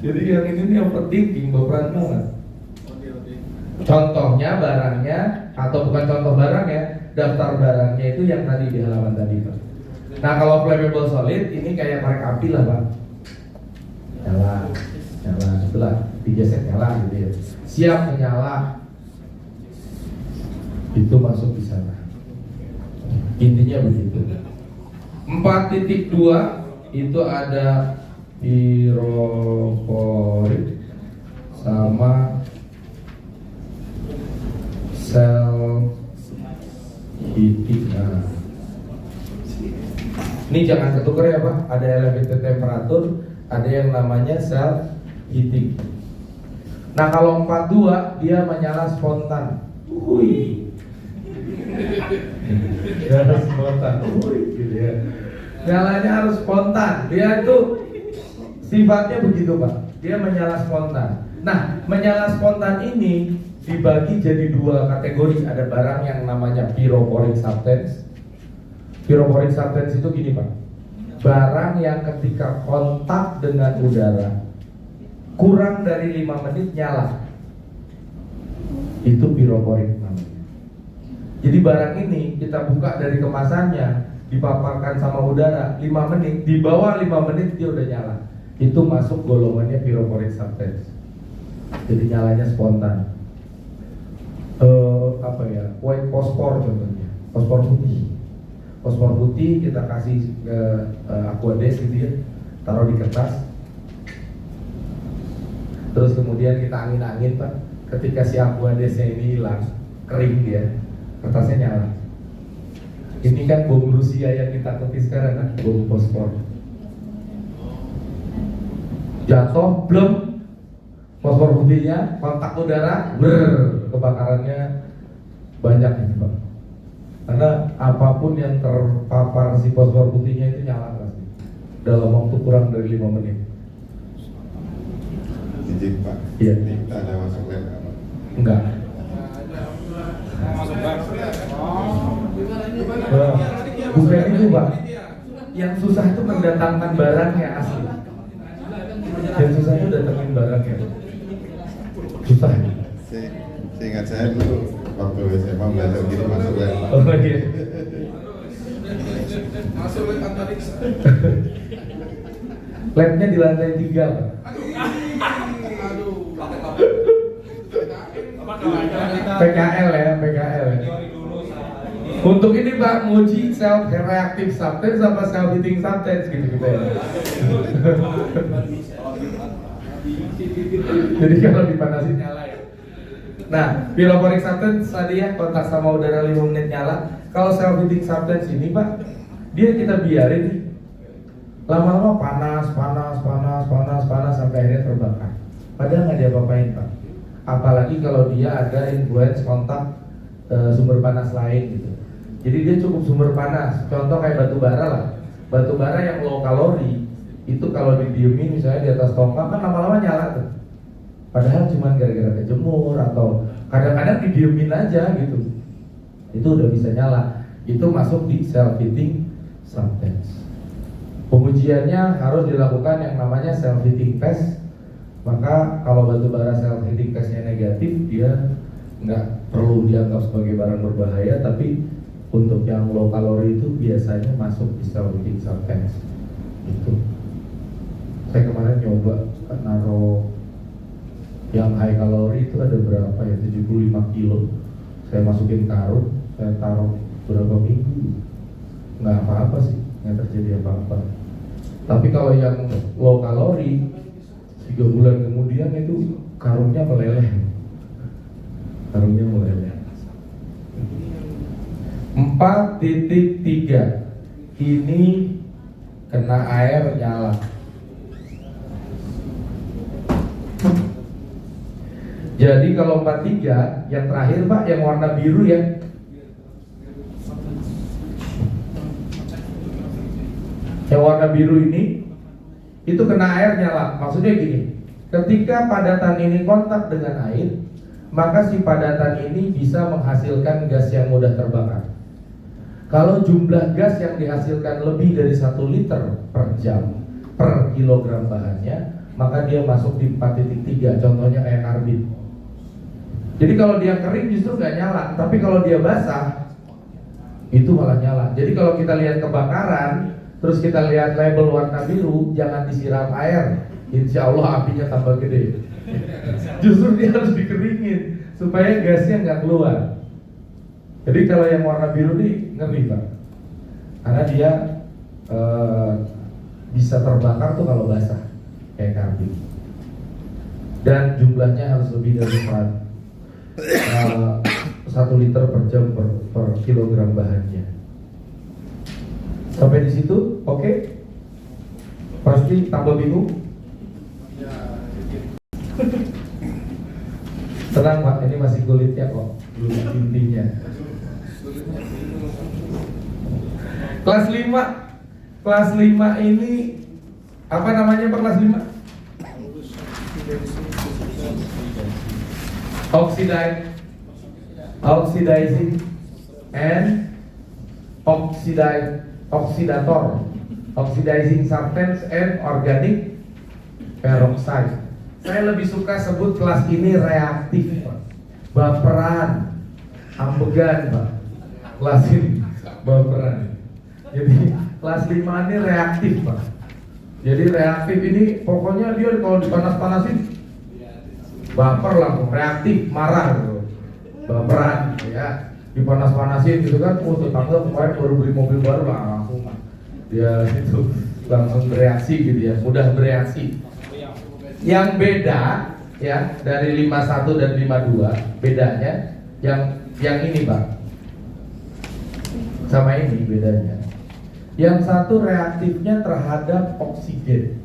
Jadi yang ini overthinking, baperan banget. Contohnya barangnya, atau bukan contoh barangnya, daftar barangnya itu yang tadi di halaman tadi Pak. Nah kalau flammable solid ini kayak korek api lah Pak. Nyala, nyala, itulah digesek nyala gitu ya. Siap menyala, itu masuk di sana. Intinya begitu. 4.2 itu ada piroporit sama sel heating. Nah, ini jangan ketukar ya Pak. Ada elevated temperature, ada yang namanya self heating. Nah kalau 42 dia menyala spontan. Harus spontan, gitu ya. Nyalanya harus spontan. Dia itu sifatnya begitu Pak. Dia menyala spontan. Nah, menyala spontan ini dibagi jadi dua kategori. Ada barang yang namanya pyrophoric substance. Pyrophoric substance itu gini Pak. Barang yang ketika kontak dengan udara kurang dari 5 menit nyala. Itu pyrophoric namanya. Jadi barang ini kita buka dari kemasannya, dipaparkan sama udara 5 menit, di bawah 5 menit dia udah nyala. Itu masuk golongannya pyrophoric substance. Jadi nyalanya spontan. Apa ya? White phosphor contohnya. Fosfor putih. Fosfor putih kita kasih ke aqueous gitu ya. Taruh di kertas. terus kemudian kita angin-angin Pak, ketika si aquadesnya ini hilang, kering dia, kertasnya nyala. Ini kan bom Rusia yang kita takuti sekarang kan, bom fosfor. Jatuh, belum, fosfor putihnya, kontak udara, kebakarannya banyak gitu Pak. Karena apapun yang terpapar si fosfor putihnya itu nyala pasti dalam waktu kurang dari 5 menit. Izin Pak, Iya. kita ada masuk lab apa? Enggak. Masuk bang. Bukan itu Pak. Yang susah itu mendatangkan barangnya asli. Yang susah itu datangin barangnya. Susah. Seingat saya dulu waktu SMA belajar gini masuk lab. Oh lagi. Masuk ke antariksa. Labnya di lantai 3 Pak. Aduh. PKL ya, PKL ya. Untuk ini Pak, nguji self reactive substance sama self heating substance gitu ya. Jadi kalau dipanasin nyala ya. Nah, pyrophoric substance tadi ya, kontak sama udara 5 menit nyala. Kalau self heating substance ini Pak, dia kita biarin nih. Lama-lama panas sampai akhirnya terbakar. Padahal nggak diapa-apain Pak. Apalagi kalau dia ada influence kontak sumber panas lain gitu. Jadi dia cukup sumber panas. Contoh kayak batu bara lah. Batu bara yang low kalori itu kalau didiemin misalnya di atas tongkang kan lama-lama nyala tuh. Padahal cuma gara-gara kejemur atau kadang-kadang didiemin aja gitu. Itu udah bisa nyala. Itu masuk di self heating substance. Pengujiannya harus dilakukan yang namanya self heating test. Maka kalau batu bara self heating testnya negatif, dia nggak perlu dianggap sebagai barang berbahaya. Tapi untuk yang low kalori itu biasanya masuk di self heating substance. Itu. Saya kemarin nyoba naruh yang high kalori itu ada berapa ya, 75 kilo. Saya masukin karung, saya taruh berapa minggu, nggak apa-apa sih, nggak terjadi apa-apa. Tapi kalau yang low kalori 3 bulan kemudian itu karungnya meleleh. Karungnya meleleh. 4.3 ini kena air nyala. Jadi kalau 4.3 yang terakhir Pak, yang warna biru ya. Yang warna biru ini itu kena air nyala. Maksudnya gini, ketika padatan ini kontak dengan air, maka si padatan ini bisa menghasilkan gas yang mudah terbakar. Kalau jumlah gas yang dihasilkan lebih dari 1 liter per jam per kilogram bahannya, maka dia masuk di 4.3. Contohnya kayak karbit. Jadi kalau dia kering justru nggak nyala, tapi kalau dia basah itu malah nyala. Jadi kalau kita lihat kebakaran, terus kita lihat label warna biru, jangan disiram air, insya Allah apinya tambah gede. Justru dia harus dikeringin supaya gasnya nggak keluar. Jadi kalau yang warna biru ini ngeri Pak, karena dia bisa terbakar tuh kalau basah kayak karbit. Dan jumlahnya harus lebih dari 1 liter per jam per kilogram bahannya. Sampai di situ, oke? Pasti tambah bingung? Tenang Pak, ini masih kulitnya kok, belum intinya. Kelas 5. Kelas 5 ini apa namanya Pak kelas 5? Oxidizing and oxidator, oxidizing substance and organic peroxide. Saya lebih suka sebut kelas ini reaktif Pak. Baperan, ambegan Pak. Kelas ini baperan. Jadi kelas 5 ini reaktif Pak. Jadi reaktif ini pokoknya dia kalau dipanas-panasin baper langsung, reaktif, marah gitu. Baperan ya, dipanas-panasin gitu kan. Oh tetangga kemarin baru beli mobil baru langsung dia itu langsung bereaksi gitu ya, mudah bereaksi. Yang beda ya dari 51 dan 52 bedanya yang ini Pak sama ini bedanya. Yang satu reaktifnya terhadap oksigen,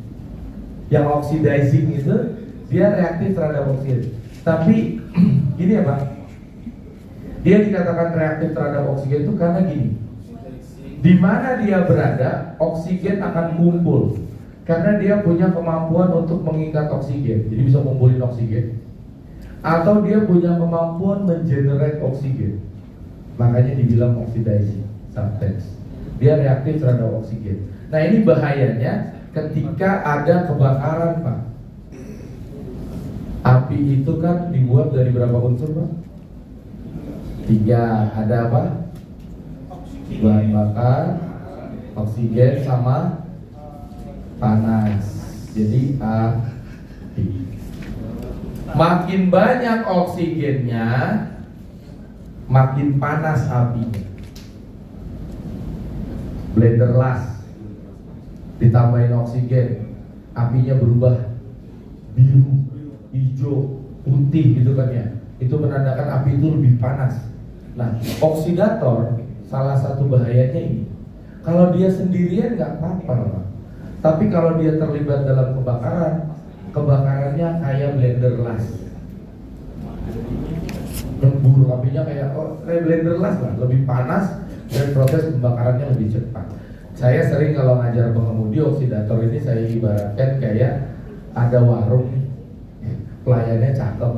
yang oxidizing itu dia reaktif terhadap oksigen. Tapi gini ya Pak, dia dikatakan reaktif terhadap oksigen itu karena gini, di mana dia berada oksigen akan kumpul karena dia punya kemampuan untuk mengikat oksigen, jadi bisa kumpulin oksigen, atau dia punya kemampuan mengenerate oksigen, makanya dibilang oxidizing substance. Dia reaktif terhadap oksigen. Nah ini bahayanya ketika ada kebakaran Pak. Api itu kan dibuat dari berapa unsur Pak? 3, ada apa? Bahan bakar, oksigen sama panas. Jadi api. Makin banyak oksigennya, makin panas apinya. Blender las ditambahin oksigen, apinya berubah biru, hijau, putih gitu kan ya. Itu menandakan api itu lebih panas. Nah, oksidator salah satu bahayanya ini. Kalau dia sendirian nggak apa-apa, Pak. Tapi kalau dia terlibat dalam kebakaran, kebakarannya kayak blender las. Memburu apinya kayak blender las lah, lebih panas dan proses pembakarannya lebih cepat. Saya sering kalau ngajar pengemudi oksidator ini saya ibaratkan kayak ada warung nih, pelayannya cakep.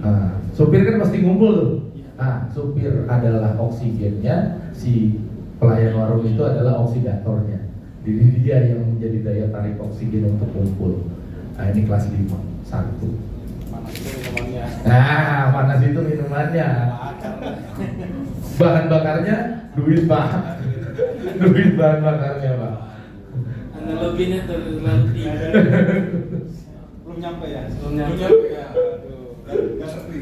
Nah, supir kan pasti ngumpul tuh. Nah, supir adalah oksigennya, si pelayan warung itu adalah oksidatornya. Jadi dia yang menjadi daya tarik oksigen untuk kumpul. Nah ini kelas 5, 1. Panas itu minumannya. Nah, panas itu minumannya. Bahan bakarnya duit Pak. Duit bahan bakarnya Pak. Analoginya terlalu tinggi. Belum nyampe ya? Belum nyampe. Ya. Aduh. Nggak ngerti.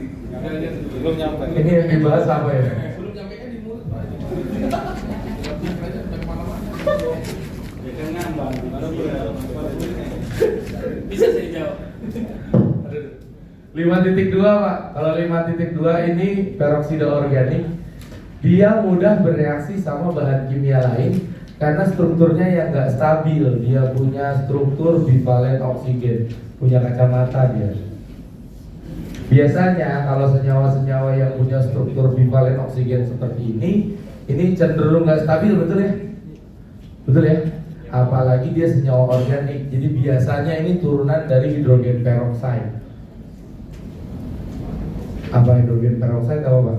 Belum nyampe. Ini yang dibahas apa ya? Belum nyampe kan di mulut Pak. Ya kan ngambang. Bisa saya jawab. 5.2 Pak. Kalau 5.2 ini peroksida organik. Dia mudah bereaksi sama bahan kimia lain karena strukturnya yang nggak stabil. Dia punya struktur bivalen oksigen, punya kacamata dia. Biasanya kalau senyawa-senyawa yang punya struktur bivalen oksigen seperti ini cenderung nggak stabil, betul ya? Betul ya? Apalagi dia senyawa organik. Jadi biasanya ini turunan dari hidrogen peroksida. Apa hidrogen peroksida tahu Pak?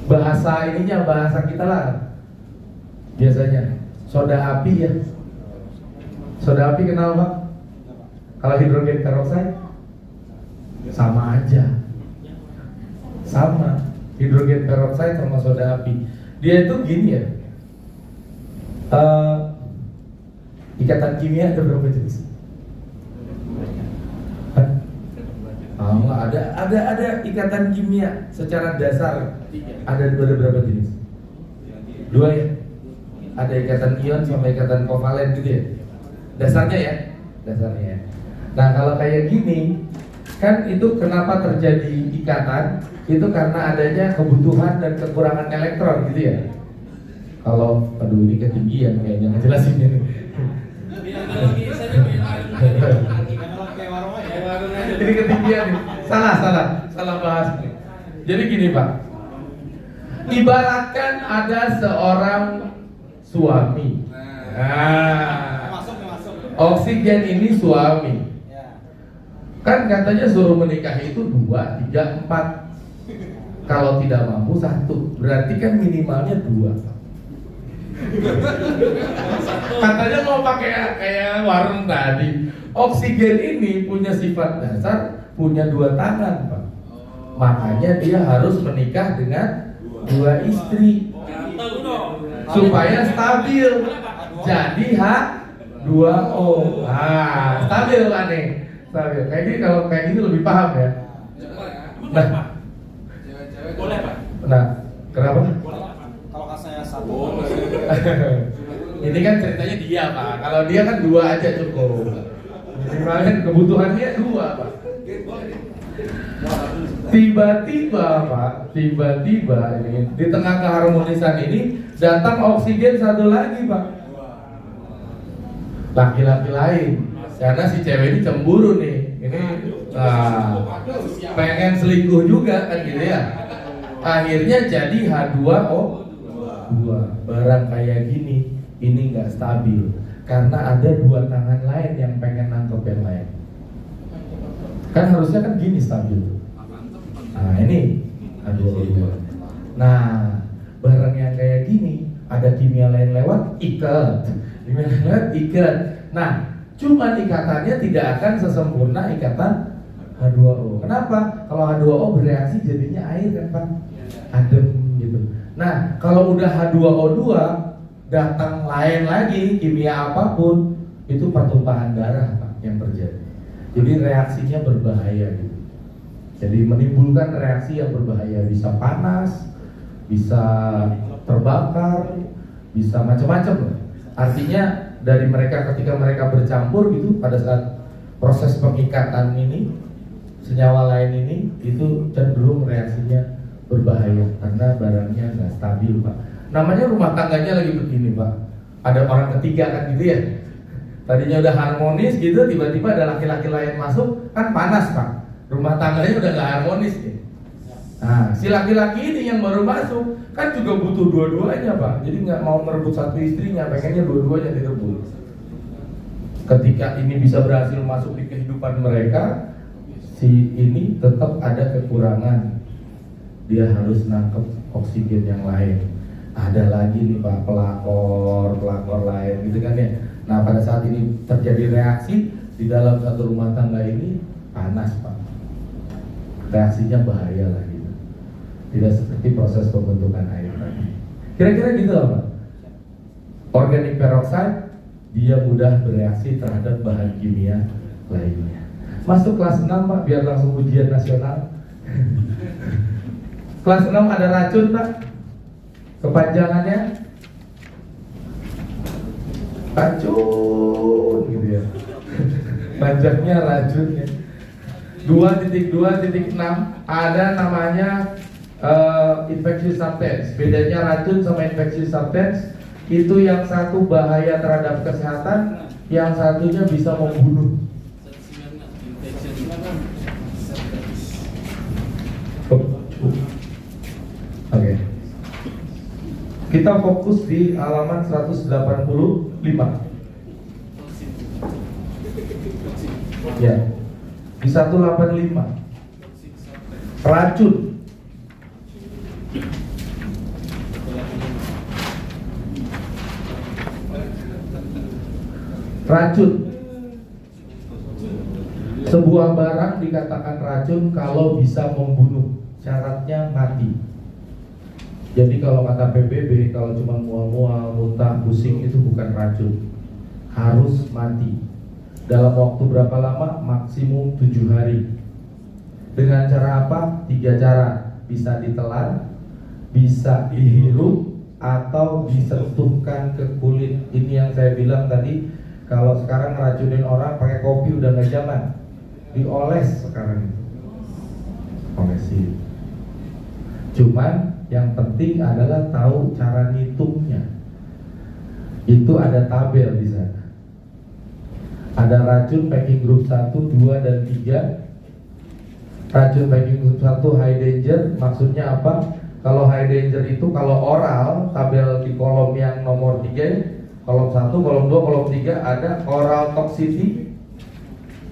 Bahasa ininya, bahasa kita lah. Biasanya soda api ya. Soda api kenal Pak? Kalau hidrogen peroksida sama aja. Sama. Hidrogen peroksida sama soda api. Dia itu gini ya. Ikatan kimia ada berapa jenis? Ada ikatan kimia secara dasar ada berapa jenis? 2 ya. Ada ikatan ion sama ikatan kovalen gitu ya. Dasarnya ya. Nah kalau kayak gini kan itu kenapa terjadi ikatan? Itu karena adanya kebutuhan dan kekurangan elektron gitu ya. Kalau aduh ini ketinggian kayaknya ngejelasin ini. Analogi saja Kayak warung aja. Ini ketinggian nih. Salah bahas nih. Jadi gini Pak, ibaratkan ada seorang suami. Masuk. Oksigen ini suami. Ya. Kan katanya suruh menikah itu 2, 3, 4. Kalau tidak mampu 1, berarti kan minimalnya 2. Katanya mau pakai kayak warung tadi. Oksigen ini punya sifat dasar, punya 2 tangan Pak. Makanya dia harus menikah dengan 2 istri supaya stabil. Jadi H2O. Nah, stabil kan nih. Stabil. Kayak gini, kalau kayak gini lebih paham ya. Nah, boleh Pak. nah, kenapa? Kalau kasanya 1. Ini kan ceritanya dia Pak. Kalau dia kan 2 aja cukup. Ekivalen kebutuhannya 2 Pak. Tiba-tiba Pak, tiba-tiba ini di tengah keharmonisan ini datang oksigen satu lagi Pak. Laki-laki lain, karena si cewek ini cemburu nih. Ini pengen selingkuh juga kan gitu ya. Akhirnya jadi H2O2. Barang kayak gini ini nggak stabil karena ada 2 tangan lain yang pengen nangkep yang lain. Kan harusnya kan gini stabil. Nah ini H2O2. Nah barang yang kayak gini ada kimia lain lewat ikat. Kimia lain lewat ikat. Nah cuma ikatannya tidak akan sesempurna ikatan H2O. Kenapa? Kalau H2O bereaksi jadinya air kan Pak, adem gitu. Nah kalau udah H2O2 datang lain lagi kimia apapun itu pertumpahan darah Pak yang terjadi. Jadi reaksinya berbahaya gitu. Jadi menimbulkan reaksi yang berbahaya, bisa panas, bisa terbakar, bisa macam-macam. Artinya dari mereka ketika mereka bercampur gitu pada saat proses pengikatan ini senyawa lain ini itu cenderung reaksinya berbahaya karena barangnya nggak stabil Pak. Namanya rumah tangganya lagi begini Pak. Ada orang ketiga kan gitu ya. Tadinya udah harmonis gitu, tiba-tiba ada laki-laki lain masuk kan panas Pak. Rumah tangganya udah nggak harmonis nih. Nah si laki-laki ini yang baru masuk kan juga butuh dua-duanya Pak. Jadi nggak mau merebut satu istrinya, pengennya dua-duanya direbut. Ketika ini bisa berhasil masuk di kehidupan mereka, si ini tetap ada kekurangan. Dia harus nangkep oksigen yang lain. Ada lagi nih Pak pelakor lain gitu kan ya. Nah pada saat ini terjadi reaksi di dalam satu rumah tangga ini panas Pak. Reaksinya bahaya lah gitu. Tidak seperti proses pembentukan air tadi. Kira-kira gitu lah Pak. Organic peroxide dia mudah bereaksi terhadap bahan kimia lainnya. Masuk kelas 6 Pak, biar langsung ujian nasional. Kelas 6 ada racun Pak. Kepanjangannya racun gitu ya. Panjangnya racun ya. 2.2.6 ada namanya infectious substance. Bedanya racun sama infectious substance itu yang satu bahaya terhadap kesehatan, yang satunya bisa membunuh. Oke. Kita fokus di halaman 185. Ya. Di 185. Racun. Racun. Sebuah barang dikatakan racun kalau bisa membunuh. Syaratnya mati. Jadi kalau kata PBB, kalau cuma mual-mual, muntah, pusing itu bukan racun. Harus mati. Dalam waktu berapa lama? Maksimum 7 hari. Dengan cara apa? 3 cara. Bisa ditelan, bisa dihirup, atau disentuhkan ke kulit. Ini yang saya bilang tadi. Kalau sekarang ngeracunin orang pakai kopi udah nggak zaman. Dioles sekarang itu. Olesin. Cuman yang penting adalah tahu cara ngitungnya. Itu ada tabel di sana. Ada racun packing group 1, 2, dan 3. Racun packing group 1 high danger, maksudnya apa? Kalau high danger itu kalau oral, tabel di kolom yang nomor 3, kolom 1, kolom 2, kolom 3 ada oral toxicity.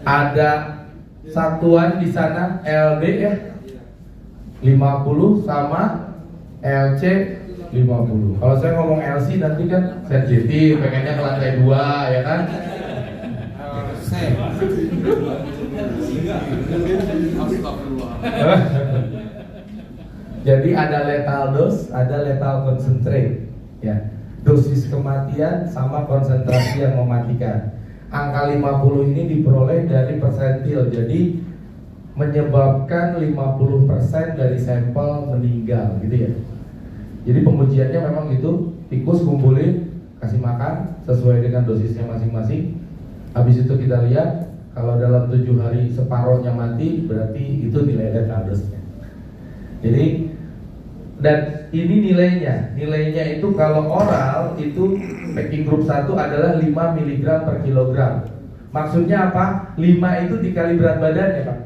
Ada satuan di sana LD ya 50 sama LC 50. Kalau saya ngomong LC nanti kan sensitif, pengennya ke lantai 2 ya kan. Jadi ada lethal dose, ada lethal concentrate ya. Dosis kematian sama konsentrasi yang mematikan. Angka 50 ini diperoleh dari persentil. Jadi menyebabkan 50% dari sampel meninggal gitu ya. Jadi pengujiannya memang gitu, tikus kumpulin, kasih makan sesuai dengan dosisnya masing-masing. Habis itu kita lihat Kalau dalam 7 hari separohnya mati, berarti itu nilai letal dose-nya. Jadi, dan ini nilainya itu kalau oral itu packing group 1 adalah 5 mg per kilogram. Maksudnya apa? 5 itu dikali berat badannya, Pak.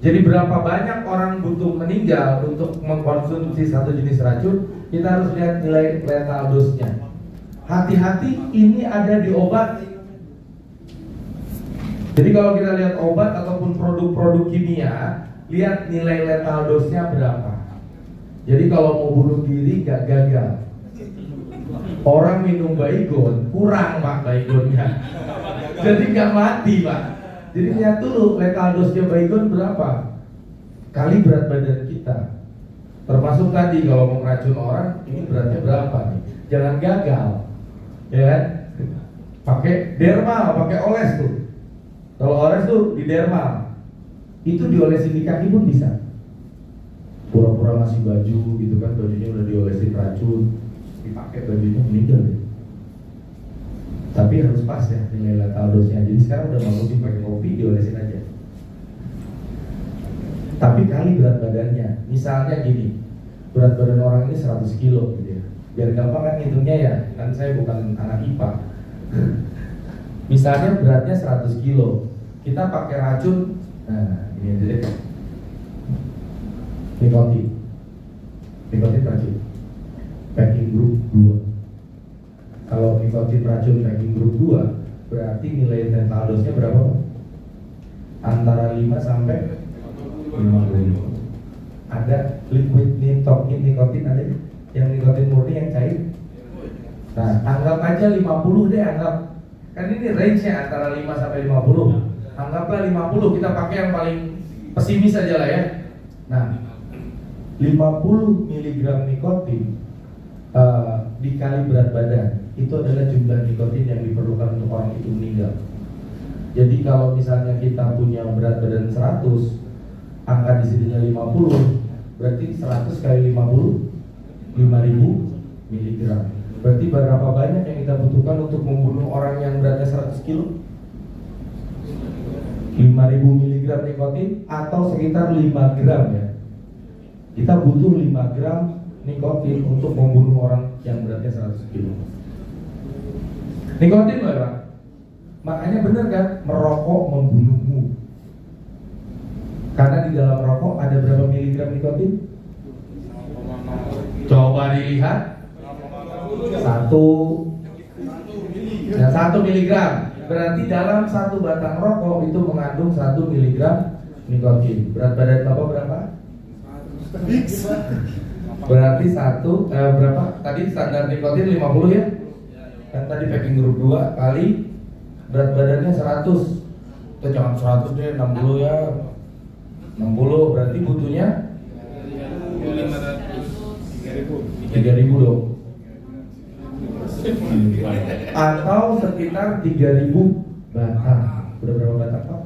Jadi berapa banyak orang butuh meninggal untuk mengkonsumsi satu jenis racun, kita harus lihat nilai letal dose-nya. Hati-hati, ini ada di obat. Jadi kalau kita lihat obat ataupun produk-produk kimia, lihat nilai letal dose-nya berapa. Jadi kalau mau bunuh diri gak gagal. Orang minum Baygon, kurang Pak Baygonnya. Jadi gak mati Pak. Jadi lihat dulu letal dose-nya Baygon berapa kali berat badan kita. Termasuk tadi kalau mau ngeracun orang, ini beratnya berapa nih. Jangan gagal, ya kan? Pakai dermal, pakai oles tuh. Kalau oles tuh di dermal, itu diolesin di kaki pun bisa. Pura-pura ngasih baju gitu kan, bajunya udah diolesin racun, dipakai bajunya meninggal deh. Tapi harus pas ya nilai letal dose-nya. Jadi sekarang udah mau pakai kopi, diolesin aja. Tapi kali berat badannya. Misalnya gini, berat badan orang ini 100 kilo gitu ya. Biar gampang kan ngitungnya ya, kan saya bukan anak IPA. Misalnya beratnya 100 kilo, kita pakai racun, nah ini aja deh, nikotin racun, packing group 2. Kalau nikotin racun packing group 2, berarti nilai letal dose-nya berapa? Antara 5 sampai 50. Ada liquid nikotin ada yang nikotin murni yang cair. Nah, anggap aja 50 deh, anggap. Kan ini range-nya antara 5 sampai 50. Anggaplah 50, kita pakai yang paling pesimis aja lah ya. Nah, 50 mg nikotin dikali berat badan, itu adalah jumlah nikotin yang diperlukan untuk orang itu meninggal. Jadi kalau misalnya kita punya berat badan 100, angka di sininya 50, berarti 100 kali 50, 5.000 mg. Berarti berapa banyak yang kita butuhkan untuk membunuh orang yang beratnya 100 kilo? 5.000 mg nikotin atau sekitar 5 gram ya. Kita butuh 5 gram nikotin untuk membunuh orang yang beratnya 100 kilo. Nikotin loh ya Pak. Makanya benar kan, merokok membunuhmu. Karena di dalam rokok ada berapa miligram nikotin? Coba dilihat. 1 miligram. Berarti dalam 1 batang rokok itu mengandung 1 miligram nikotin. Berat badan Bapak berapa? Berarti berapa? Tadi standar nikotin 50 ya? Kan tadi packing group 2 kali berat badannya 100. Kita jangan 100 deh, 60 ya. 60 berarti butuhnya 3.000 dong. Atau sekitar 3.000 batang. Udah berapa batang Pak?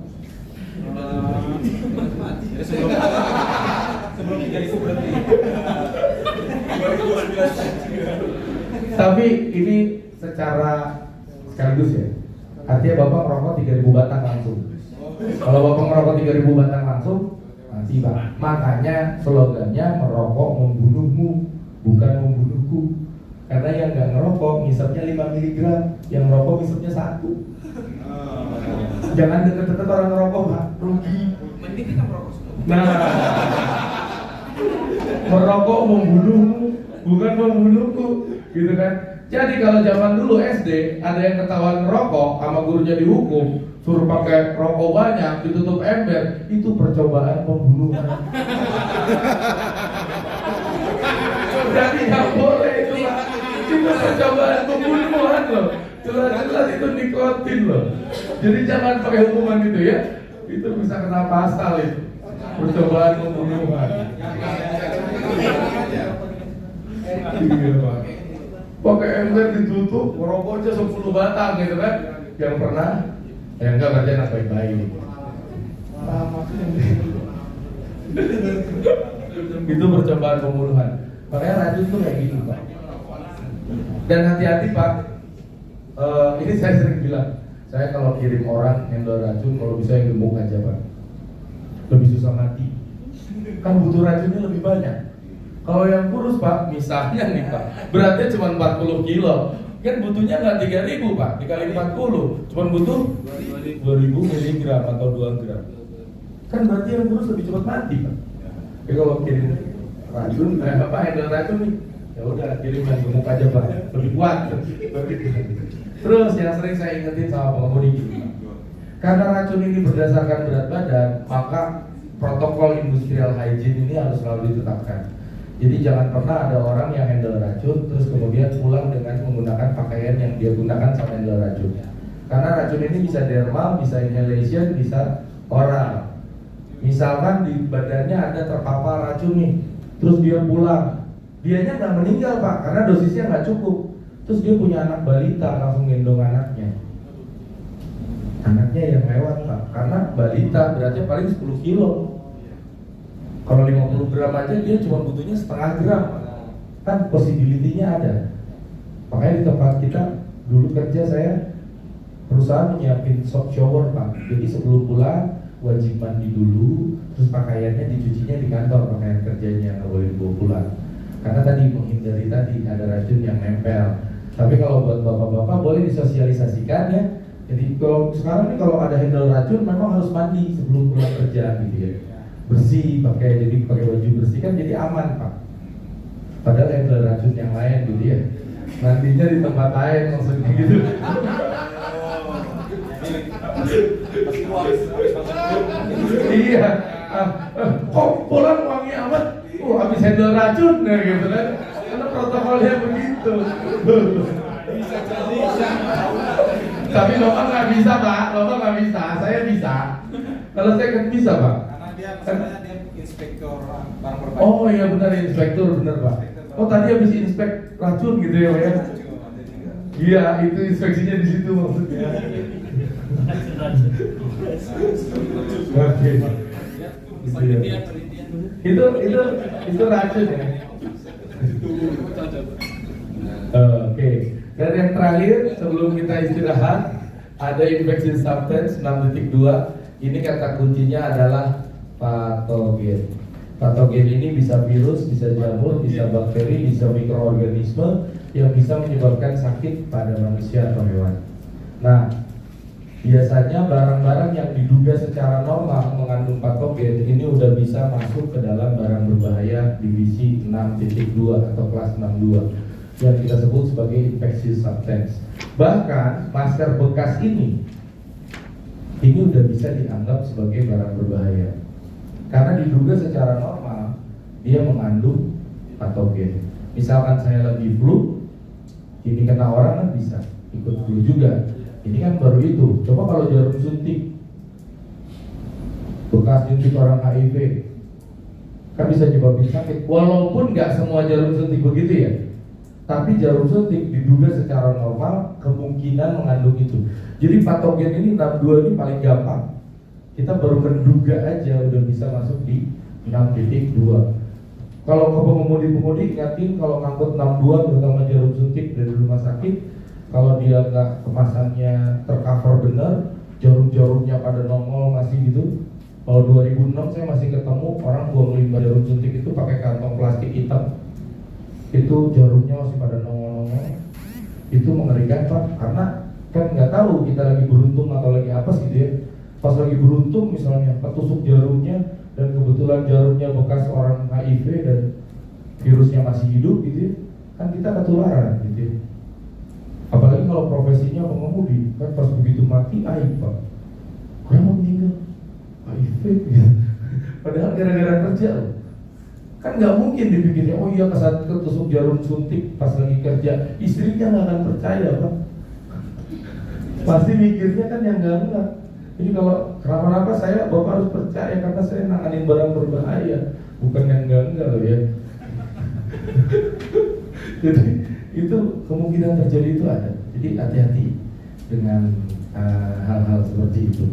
Sebelum 3.000 berarti. Tapi ini secara sekaligus ya. Artinya Bapak merokok 3.000 batang langsung. Kalau Bapak merokok 3.000 batang langsung, mati Pak. Makanya slogannya merokok membunuhmu, bukan membunuhku. Karena yang nggak ngerokok ngisapnya 5 mg, yang ngerokok ngisapnya 1. Jangan deket-deket orang ngerokok Pak, rugi. Mending kita merokok semua. Nah, merokok membunuhmu, bukan membunuhku, gitu kan? Jadi kalau zaman dulu SD ada yang ketahuan ngerokok sama gurunya dihukum, suruh pakai rokok banyak, ditutup ember, itu percobaan pembunuhan. Jadi nggak boleh itu Pak. Itu percobaan pembunuhan loh. Jelas-jelas itu nikotin loh. Jadi jangan pakai hukuman itu ya. Itu bisa kena pasal itu. Percobaan pembunuhan. Iya Pak. Pakai ember ditutup, rokoknya 10 batang gitu kan. Yang pernah, ya enggak berarti anak baik-baik. Itu percobaan pembunuhan. Makanya racun tuh kayak gitu Pak. Dan hati-hati Pak. Ini saya sering bilang, Saya kalau kirim orang handle racun, kalau bisa yang gemuk aja Pak. Lebih susah mati. Kan butuh racunnya lebih banyak. Kalau yang kurus Pak, misalnya nih Pak, beratnya cuma 40 kilo, kan butuhnya nggak 3.000 Pak, dikali 40, cuma butuh 2.000 miligram atau 2 gram. Kan berarti yang kurus lebih cepat mati Pak. Tapi kalau kirim racun, apa handle racun nih, ya udah kirim yang gemuk aja Pak, lebih kuat. Terus yang sering saya ingetin sama pengemudi gini, karena racun ini berdasarkan berat badan, maka protokol industrial hygiene ini harus selalu ditetapkan. Jadi jangan pernah ada orang yang handle racun terus kemudian pulang dengan menggunakan pakaian yang dia gunakan sama handle racun. Karena racun ini bisa dermal, bisa inhalation, bisa oral. Misalkan di badannya ada terpapar racun nih, terus dia pulang, dianya nggak meninggal Pak, karena dosisnya nggak cukup. Terus dia punya anak balita, langsung gendong anaknya. Anaknya yang lewat Pak, karena balita beratnya paling 10 kilo. Kalau 50 gram aja dia cuma butuhnya setengah gram. Kan possibility-nya ada. Makanya di tempat kita dulu kerja saya, perusahaan menyiapin soft shower Pak. Jadi sebelum pulang wajib mandi dulu, terus pakaiannya dicucinya di kantor, pakaian kerjanya nggak boleh dibawa pulang. Karena tadi menghindari tadi ada racun yang nempel. Tapi kalau buat bapak-bapak boleh disosialisasikan ya. Jadi kalau sekarang nih kalau ada handle racun memang harus mandi sebelum pulang kerja gitu ya. Bersih, pakai baju bersih kan jadi aman Pak. Padahal handle racun yang lain gitu ya. Nantinya di tempat lain maksudnya gitu. Iya. Kok pulang wangi amat? Habis handle racun ya gitu kan. Karena protokolnya begitu. Tapi Bapak nggak bisa Pak, Bapak nggak bisa, saya bisa. Kalau saya kan bisa Pak. Karena dia sebenarnya dia inspektor barang berbahaya. Oh iya benar inspektur benar Pak. Oh tadi habis inspek racun gitu ya Pak ya? Iya itu inspeksinya di situ maksudnya. Oke. Itu racun ya. Oke. Dan yang terakhir sebelum kita istirahat ada infection substance 6.2. Ini kata kuncinya adalah patogen. Patogen ini bisa virus, bisa jamur, bisa bakteri, bisa mikroorganisme yang bisa menyebabkan sakit pada manusia atau hewan. Nah, biasanya barang-barang yang diduga secara normal mengandung patogen ini udah bisa masuk ke dalam barang berbahaya divisi 6.2 atau kelas 62 yang kita sebut sebagai infectious substance. Bahkan masker bekas ini udah bisa dianggap sebagai barang berbahaya karena diduga secara normal dia mengandung patogen. Misalkan saya lagi flu, ini kena orang kan bisa ikut flu juga. Ini kan baru itu. Coba kalau jarum suntik bekas suntik orang HIV kan bisa nyebabin sakit. Walaupun nggak semua jarum suntik begitu ya, tapi jarum suntik diduga secara normal kemungkinan mengandung itu. Jadi patogen ini 62 ini paling gampang. Kita baru menduga aja udah bisa masuk di 6.2. Kalau ke pengemudi-pengemudi ingatin kalau ngangkut 62 terutama jarum suntik dari rumah sakit, kalau dia nggak kemasannya tercover benar, jarum-jarumnya pada nongol masih gitu. Kalau 2006 saya masih ketemu orang buang limbah jarum suntik itu pakai kantong plastik hitam. Itu jarumnya masih pada nongol-nongol. Itu mengerikan Pak, karena kan nggak tahu kita lagi beruntung atau lagi apa gitu ya. Pas lagi beruntung misalnya ketusuk jarumnya dan kebetulan jarumnya bekas orang HIV dan virusnya masih hidup gitu ya, kan kita ketularan gitu ya. Apalagi kalau profesinya pengemudi, kan pas begitu mati aib Pak. Kenapa meninggal? HIV gitu. Padahal gara-gara kerja loh. Kan nggak mungkin dipikirnya, oh iya ketusuk jarum suntik pas lagi kerja, istrinya nggak akan percaya Pak. Pasti mikirnya kan yang enggak. Jadi kalau kenapa-napa saya Bapak harus percaya karena saya nanganin barang berbahaya, bukan yang enggak loh ya. Jadi itu kemungkinan terjadi itu ada. Jadi hati-hati dengan hal-hal seperti itu.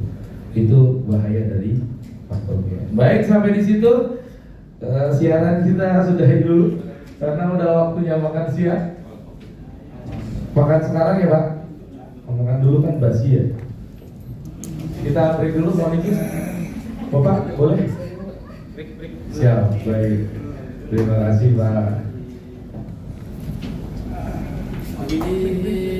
Itu bahaya dari patogen. Baik, sampai di situ siaran kita sudahi dulu karena udah waktunya makan siang. Makan sekarang ya Pak. Makan dulu kan basi ya. Kita break dulu, mohon izin. Bapak, boleh? Break. Siap, baik. Terima kasih, Pak. Jadi